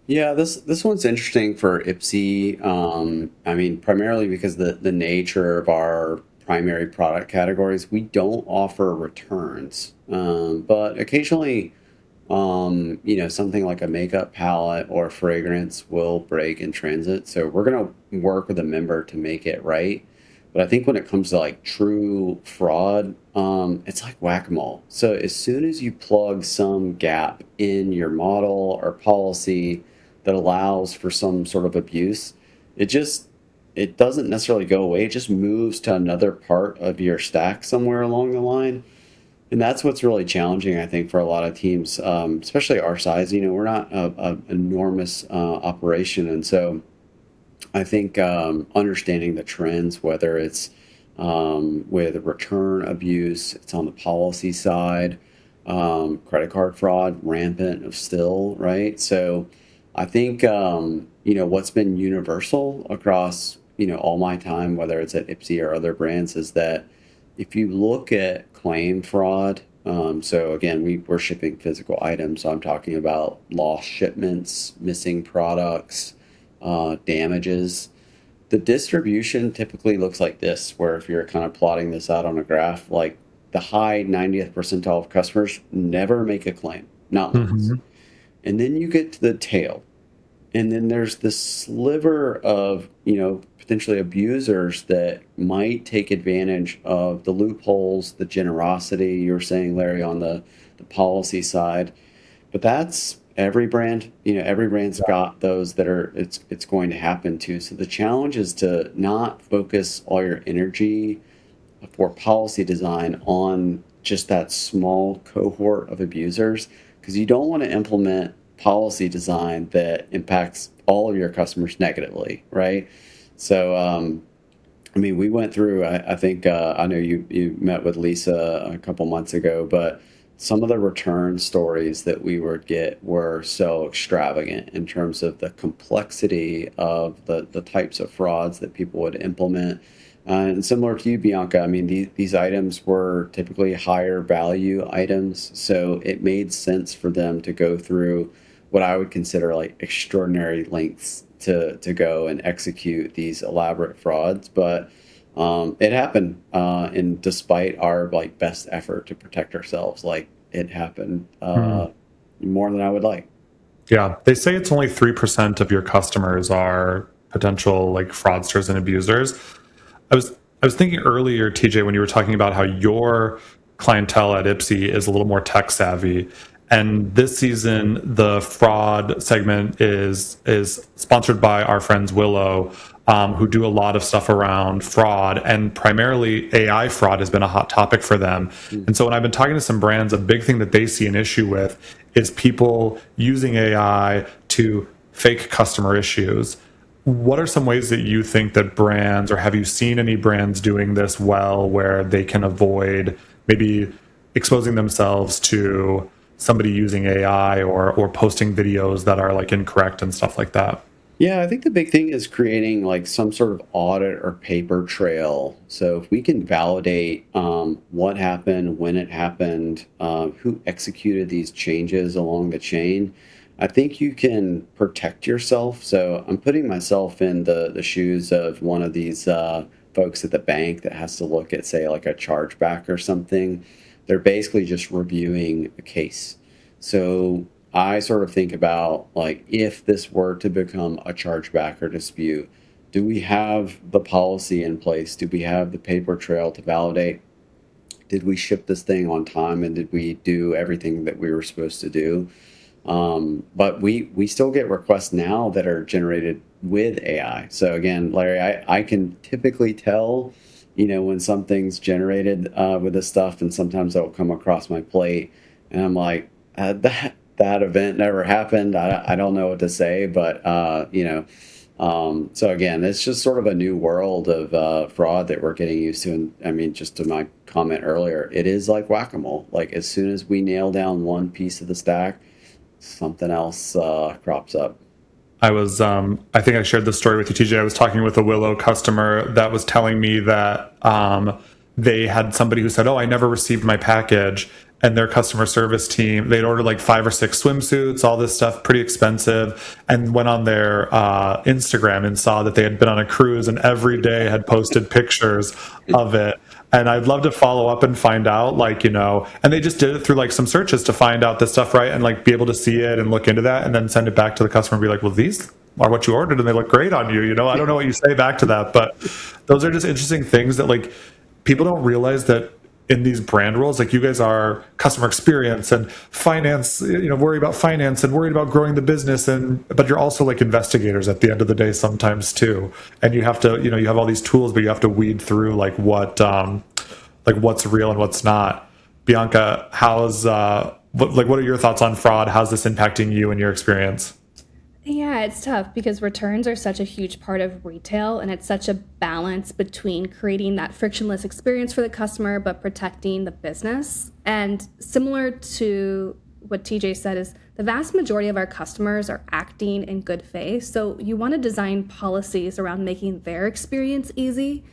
B: Yeah, this one's interesting for Ipsy. I mean, primarily because the nature of our primary product categories, we don't offer returns, but occasionally Something like a makeup palette or fragrance will break in transit. So we're going to work with a member to make it right. But I think when it comes to like true fraud, it's like whack-a-mole. So as soon as you plug some gap in your model or policy that allows for some sort of abuse, it just it doesn't necessarily go away. It just moves to another part of your stack somewhere along the line. And that's what's really challenging, I think, for a lot of teams, especially our size. We're not a enormous operation, and so I think understanding the trends, whether it's with return abuse, it's on the policy side, credit card fraud, rampant of still, right? So I think what's been universal across all my time, whether it's at Ipsy or other brands, is that if you look at claim fraud, so again, we're shipping physical items, so I'm talking about lost shipments, missing products, damages. The distribution typically looks like this, where if you're kind of plotting this out on a graph, like the high 90th percentile of customers never make a claim, not once.
C: Hmm.
B: And then you get to the tail, and then there's this sliver of potentially abusers that might take advantage of the loopholes, the generosity you were saying, Larry, on the policy side. But that's every brand. Every brand's got those that are it's going to happen to. So the challenge is to not focus all your energy for policy design on just that small cohort of abusers, because you don't want to implement policy design that impacts all of your customers negatively, right? So, we went through, I think, I know you met with Lisa a couple months ago, but some of the return stories that we would get were so extravagant in terms of the complexity of the types of frauds that people would implement. And similar to you, Bianca, these items were typically higher value items, so it made sense for them to go through what I would consider like extraordinary lengths to go and execute these elaborate frauds. But it happened, and despite our like best effort to protect ourselves, like it happened more than I would like.
C: Yeah, they say it's only 3% of your customers are potential like fraudsters and abusers. I was thinking earlier, TJ, when you were talking about how your clientele at Ipsy is a little more tech savvy, and this season the fraud segment is sponsored by our friends Willow, who do a lot of stuff around fraud, and primarily AI fraud has been a hot topic for them. And so when I've been talking to some brands, a big thing that they see an issue with is people using AI to fake customer issues. What are some ways that you think that brands, or have you seen any brands doing this well, where they can avoid maybe exposing themselves to somebody using AI or posting videos that are like incorrect and stuff like that?
B: Yeah, I think the big thing is creating like some sort of audit or paper trail. So if we can validate what happened, when it happened, who executed these changes along the chain, I think you can protect yourself. So I'm putting myself in the shoes of one of these folks at the bank that has to look at, say, like a chargeback or something. They're basically just reviewing a case. So I sort of think about like if this were to become a chargeback or dispute, do we have the policy in place? Do we have the paper trail to validate? Did we ship this thing on time, and did we do everything that we were supposed to do? But we still get requests now that are generated with AI. So again, Larry, I can typically tell, when something's generated with this stuff, and sometimes it'll come across my plate, and I'm like, that event never happened. I don't know what to say, but so again, it's just sort of a new world of fraud that we're getting used to. And just to my comment earlier, it is like whack-a-mole. Like as soon as we nail down one piece of the stack, something else crops up.
C: I think I shared this story with you, TJ. I was talking with a Willow customer that was telling me that they had somebody who said, "Oh, I never received my package." and their customer service team, they'd ordered like 5 or 6 swimsuits, all this stuff, pretty expensive, and went on their Instagram and saw that they had been on a cruise and every day had posted pictures of it. And I'd love to follow up and find out, like, and they just did it through like some searches to find out this stuff, right? And like be able to see it and look into that and then send it back to the customer and be like, well, these are what you ordered and they look great on you. I don't know what you say back to that, but those are just interesting things that like people don't realize that in these brand roles, like you guys are customer experience and finance, worry about finance and worried about growing the business, but you're also like investigators at the end of the day sometimes too. And you have to, you have all these tools, but you have to weed through like what's real and what's not. Bianca, what are your thoughts on fraud? How's this impacting you and your experience?
A: Yeah, it's tough because returns are such a huge part of retail, and it's such a balance between creating that frictionless experience for the customer but protecting the business. And similar to what TJ said, is the vast majority of our customers are acting in good faith. So you want to design policies around making their experience easy.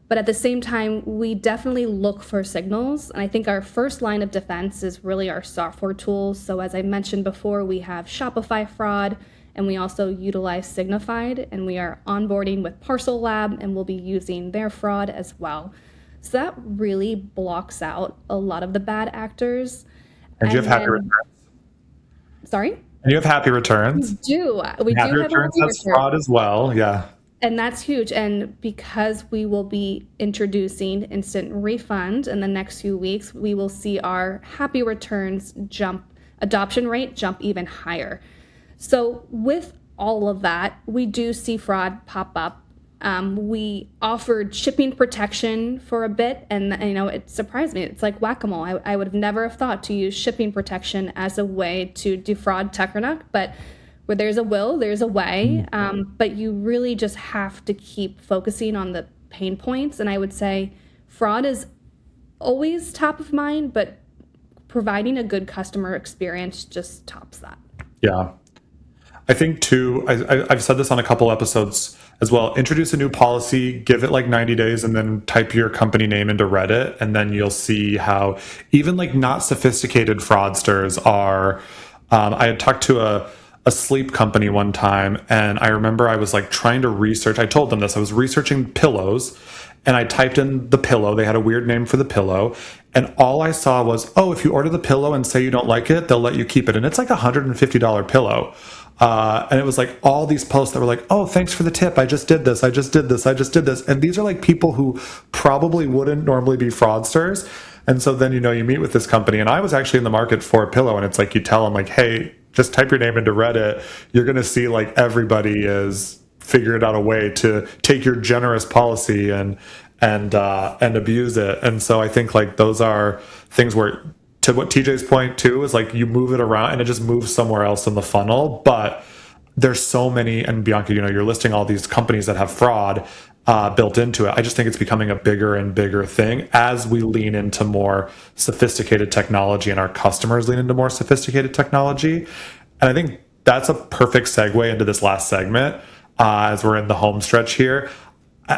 A: But at the same time, we definitely look for signals. And I think our first line of defense is really our software tools. So as I mentioned before, we have Shopify fraud, and we also utilize Signified, and we are onboarding with Parcel Lab, and we'll be using their fraud as well. So that really blocks out a lot of the bad actors.
C: And you have happy returns?
A: Sorry?
C: And you have happy returns?
A: We do. We
C: happy
A: do have
C: returns
A: happy
C: has fraud as well, yeah.
A: And that's huge. And because we will be introducing instant refund in the next few weeks, we will see our happy returns adoption rate jump even higher. So with all of that, we do see fraud pop up. We offered shipping protection for a bit, and it surprised me. It's like whack-a-mole. I would have never have thought to use shipping protection as a way to defraud Tuckernuck, but where there's a will, there's a way. But you really just have to keep focusing on the pain points. And I would say fraud is always top of mind, but providing a good customer experience just tops that.
C: Yeah. I think too, I've said this on a couple episodes as well, introduce a new policy, give it like 90 days, and then type your company name into Reddit, and then you'll see how even like not sophisticated fraudsters are. I had talked to a sleep company one time, and I remember I was like trying to research, I told them this, I was researching pillows, and I typed in the pillow. They had a weird name for the pillow. And all I saw was, oh, if you order the pillow and say you don't like it, they'll let you keep it. And it's like $150 pillow. And it was like all these posts that were like, oh, thanks for the tip. I just did this. I just did this. I just did this. And these are like people who probably wouldn't normally be fraudsters. And so then, you meet with this company. And I was actually in the market for a pillow. And it's like, you tell them like, hey, just type your name into Reddit. You're going to see like everybody is figured out a way to take your generous policy and abuse it. And so I think like those are things where, to what TJ's point too, is like you move it around and it just moves somewhere else in the funnel. But there's so many, and Bianca, you're listing all these companies that have fraud built into it. I just think it's becoming a bigger and bigger thing as we lean into more sophisticated technology and our customers lean into more sophisticated technology. And I think that's a perfect segue into this last segment. As we're in the home stretch here.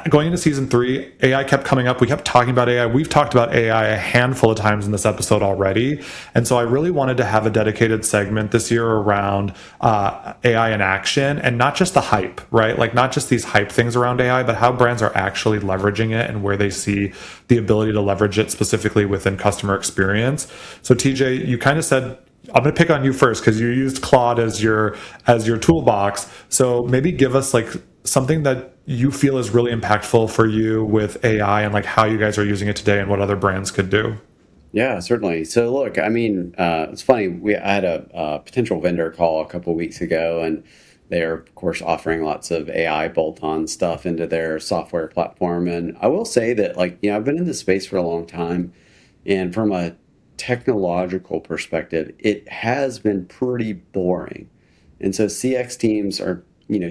C: Going into season 3, AI kept coming up. We kept talking about AI. We've talked about AI a handful of times in this episode already. And so I really wanted to have a dedicated segment this year around AI in action, and not just the hype, right? Like not just these hype things around AI, but how brands are actually leveraging it and where they see the ability to leverage it specifically within customer experience. So TJ, you kind of said, I'm going to pick on you first because you used Claude as your toolbox. So maybe give us like something that you feel is really impactful for you with AI and like how you guys are using it today and what other brands could do.
B: Yeah, certainly. So look, I mean, it's funny. I had a potential vendor call a couple of weeks ago, and they're of course offering lots of AI bolt-on stuff into their software platform. And I will say that I've been in this space for a long time, and from a technological perspective, it has been pretty boring. And so CX teams are,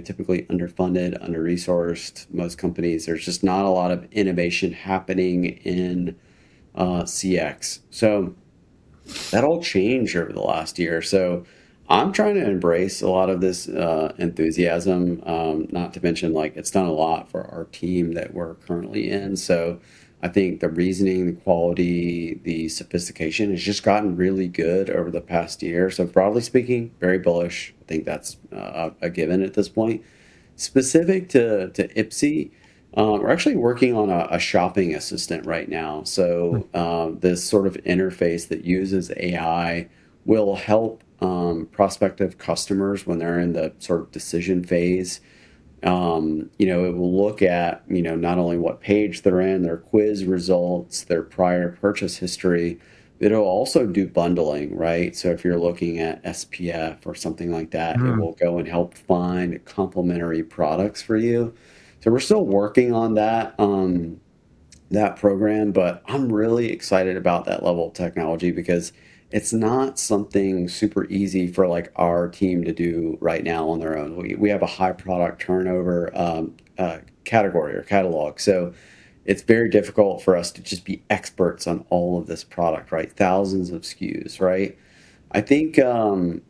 B: typically underfunded, under-resourced. Most companies, there's just not a lot of innovation happening in CX. So that all changed over the last year. So I'm trying to embrace a lot of this enthusiasm, not to mention it's done a lot for our team that we're currently in. So I think the reasoning, the quality, the sophistication has just gotten really good over the past year. So broadly speaking, very bullish. I think that's a given at this point. Specific to Ipsy, we're actually working on a shopping assistant right now. So this sort of interface that uses AI will help prospective customers when they're in the sort of decision phase. It will look at, not only what page they're in, their quiz results, their prior purchase history. It'll also do bundling, right? So if you're looking at SPF or something like that, it will go and help find complementary products for you. So we're still working on that program, but I'm really excited about that level of technology because it's not something super easy for like our team to do right now on their own. We have a high product turnover category or catalog. So it's very difficult for us to just be experts on all of this product, right? Thousands of SKUs, right? I think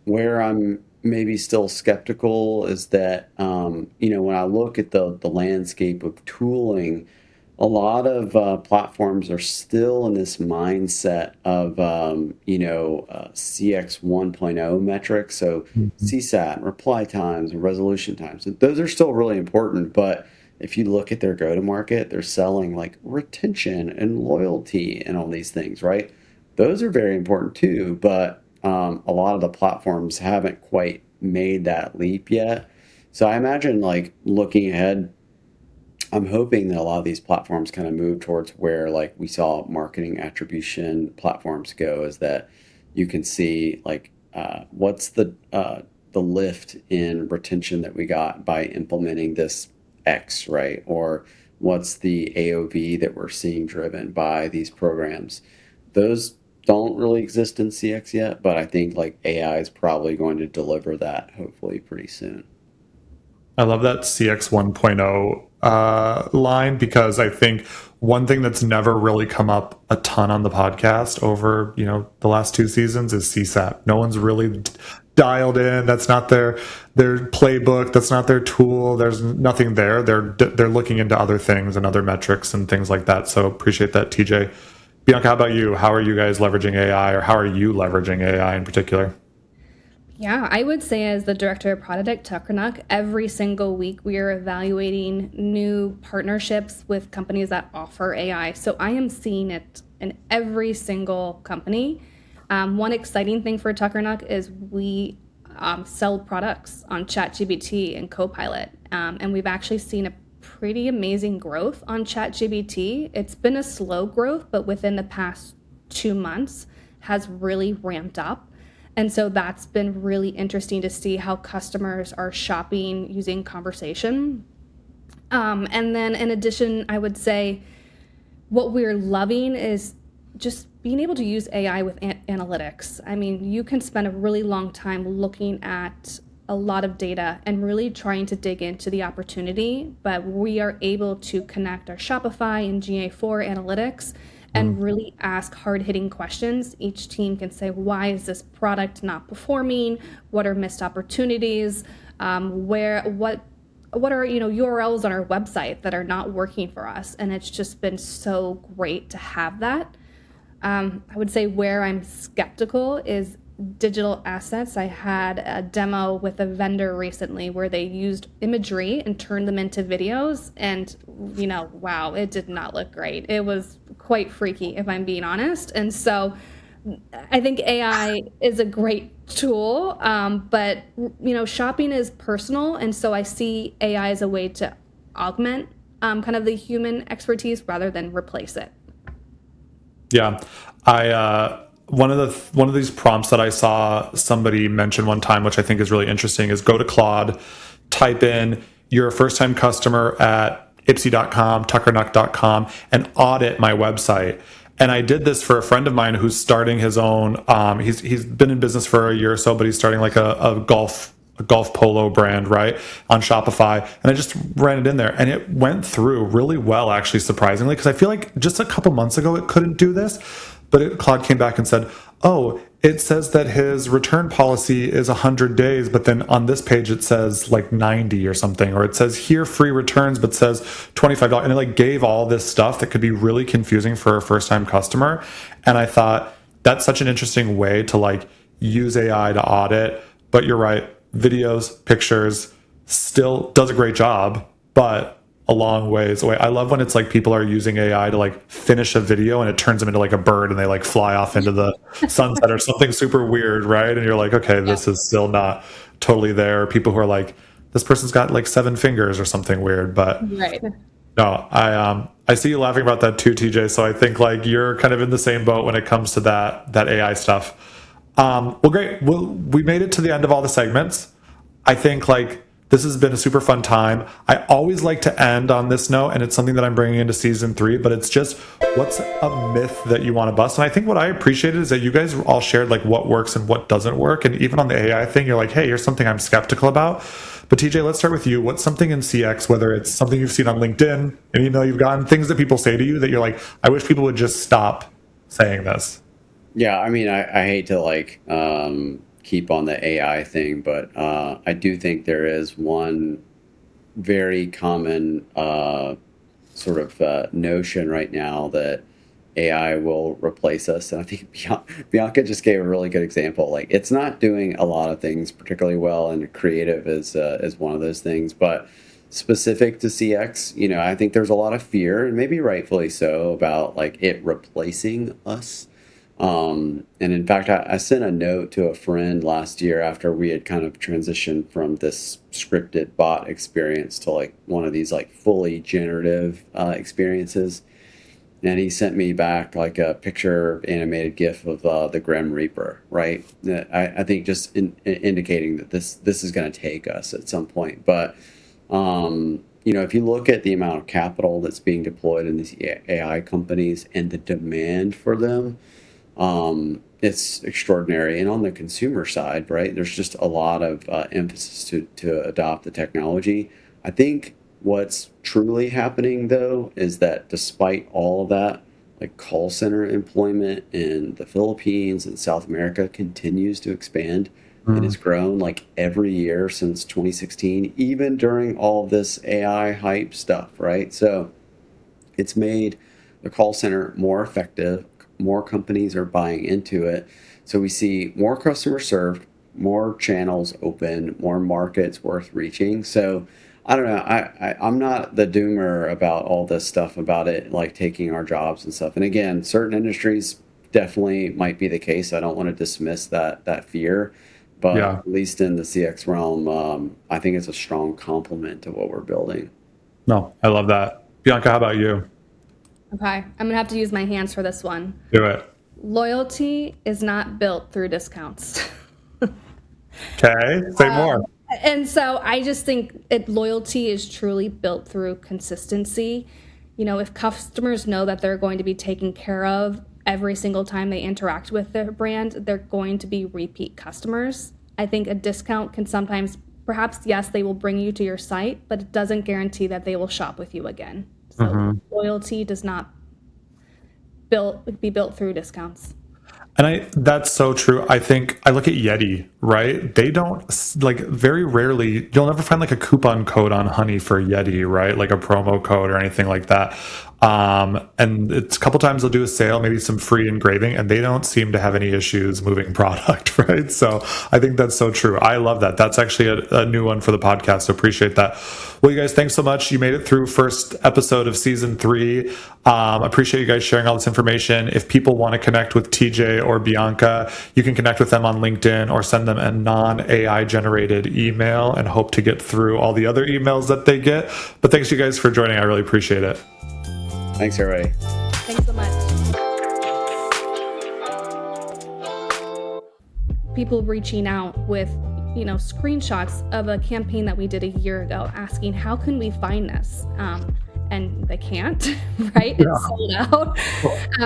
B: where I'm maybe still skeptical is that, when I look at the landscape of tooling, a lot of platforms are still in this mindset of, CX 1.0 metrics. So
C: Mhm.
B: CSAT, reply times, and resolution times. And those are still really important. But if you look at their go to market, they're selling like retention and loyalty and all these things, right? Those are very important too. But a lot of the platforms haven't quite made that leap yet. So I imagine like looking ahead, I'm hoping that a lot of these platforms kind of move towards where like we saw marketing attribution platforms go, is that you can see like what's the lift in retention that we got by implementing this X, right? Or what's the AOV that we're seeing driven by these programs? Those don't really exist in CX yet, but I think like AI is probably going to deliver that hopefully pretty soon.
C: I love that CX 1.0 line, because I think one thing that's never really come up a ton on the podcast over, the last two seasons is CSAT. No one's really dialed in. That's not their playbook. That's not their tool. There's nothing there. They're looking into other things and other metrics and things like that. So appreciate that, TJ. Bianca, how about you? How are you guys leveraging AI, or how are you leveraging AI in particular?
A: Yeah, I would say as the director of product at Tuckernuck, every single week we are evaluating new partnerships with companies that offer AI. So I am seeing it in every single company. One exciting thing for Tuckernuck is we sell products on ChatGPT and Copilot, and we've actually seen a pretty amazing growth on ChatGPT. It's been a slow growth, but within the past 2 months has really ramped up. And so that's been really interesting to see how customers are shopping using conversation. And then in addition, I would say what we're loving is just being able to use AI with analytics. I mean, you can spend a really long time looking at a lot of data and really trying to dig into the opportunity, but we are able to connect our Shopify and GA4 analytics and really ask hard-hitting questions. Each team can say, why is this product not performing? What are missed opportunities? What are URLs on our website that are not working for us? And it's just been so great to have that. I would say where I'm skeptical is digital assets. I had a demo with a vendor recently where they used imagery and turned them into videos, and wow, it did not look great. It was quite freaky, if I'm being honest. And so I think AI is a great tool, but shopping is personal, and so I see AI as a way to augment kind of the human expertise rather than replace it.
C: Yeah, I one of these prompts that I saw somebody mention one time, which I think is really interesting, is go to Claude, type in you're a first time customer at Ipsy.com, Tuckernuck.com, and audit my website. And I did this for a friend of mine who's starting his own. He's been in business for a year or so, but he's starting like a golf polo brand, right, on Shopify. And I just ran it in there, and it went through really well, actually, surprisingly, because I feel like just a couple months ago it couldn't do this. but Claude came back and said, oh, it says that his return policy is 100 days, but then on this page it says like 90 or something, or it says here free returns, but says $25. And it like gave all this stuff that could be really confusing for a first time customer. And I thought that's such an interesting way to like use AI to audit. But you're right, videos, pictures still does a great job, but a long ways away. I love when it's like people are using AI to like finish a video and it turns them into like a bird and they like fly off into the sunset or something super weird, right? And you're like, okay, this is still not totally there. People who are like, this person's got like 7 fingers or something weird. But
A: Right.
C: no, I see you laughing about that too, TJ. So I think like you're kind of in the same boat when it comes to that AI stuff. Well, great. We made it to the end of all the segments. I think like this has been a super fun time. I always like to end on this note, and it's something that I'm bringing into season 3, but it's just what's a myth that you want to bust? And I think what I appreciated is that you guys all shared like what works and what doesn't work. And even on the AI thing, you're like, hey, here's something I'm skeptical about. But TJ, let's start with you. What's something in CX, whether it's something you've seen on LinkedIn, an email you've gotten, things that people say to you that you're like, I wish people would just stop saying this?
B: Yeah, I mean, I hate to like keep on the AI thing, but I do think there is one very common sort of notion right now that AI will replace us. And I think Bianca just gave a really good example. Like, it's not doing a lot of things particularly well, and creative is one of those things. But specific to CX, you know, I think there's a lot of fear, and maybe rightfully so, about like it replacing us. And in fact, I sent a note to a friend last year after we had kind of transitioned from this scripted bot experience to like one of these like fully generative experiences. And he sent me back like a picture animated GIF of the Grim Reaper, right? I think just indicating that this is going to take us at some point. But you know, if you look at the amount of capital that's being deployed in these AI companies and the demand for them, it's extraordinary. And on the consumer side, right, there's just a lot of emphasis to adopt the technology. I think what's truly happening, though, is that despite all of that, like call center employment in the Philippines and South America continues to expand and has grown like every year since 2016, even during all this AI hype stuff, right? So it's made the call center more effective. More companies are buying into it. So we see more customers served, more channels open, more markets worth reaching. So I don't know. I'm not the doomer about all this stuff about it, like taking our jobs and stuff. And again, certain industries definitely might be the case. I don't want to dismiss that fear. But
C: Yeah.
B: at least in the CX realm, I think it's a strong complement to what we're building.
C: No, I love that. Bianca, how about you?
A: Okay, I'm gonna have to use my hands for this one.
C: Do it.
A: Loyalty is not built through discounts.
C: Okay, say more.
A: And so I just think loyalty is truly built through consistency. You know, if customers know that they're going to be taken care of every single time they interact with their brand, they're going to be repeat customers. I think a discount can sometimes, perhaps, yes, they will bring you to your site, but it doesn't guarantee that they will shop with you again. So loyalty does not be built through discounts.
C: And that's so true. I think I look at Yeti, right? They don't like very rarely, you'll never find like a coupon code on honey for Yeti, right? Like a promo code or anything like that. And it's a couple times they'll do a sale, maybe some free engraving, and they don't seem to have any issues moving product, right? So I think that's so true. I love that. That's actually a new one for the podcast. So appreciate that. Well, you guys, thanks so much. You made it through first episode of season 3. Appreciate you guys sharing all this information. If people want to connect with TJ or Bianca, you can connect with them on LinkedIn or send them a non-AI generated email, and hope to get through all the other emails that they get. But thanks you guys for joining. I really appreciate it.
B: Thanks, everybody.
A: Thanks so much. People reaching out with, you know, screenshots of a campaign that we did a year ago, asking, how can we find this? And they can't, right?
C: Yeah.
A: It's sold out.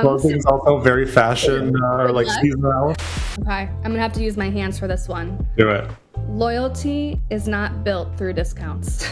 C: Clothing is also very fashion or like seasonal.
A: Okay, I'm gonna have to use my hands for this one.
C: Do it.
A: Loyalty is not built through discounts.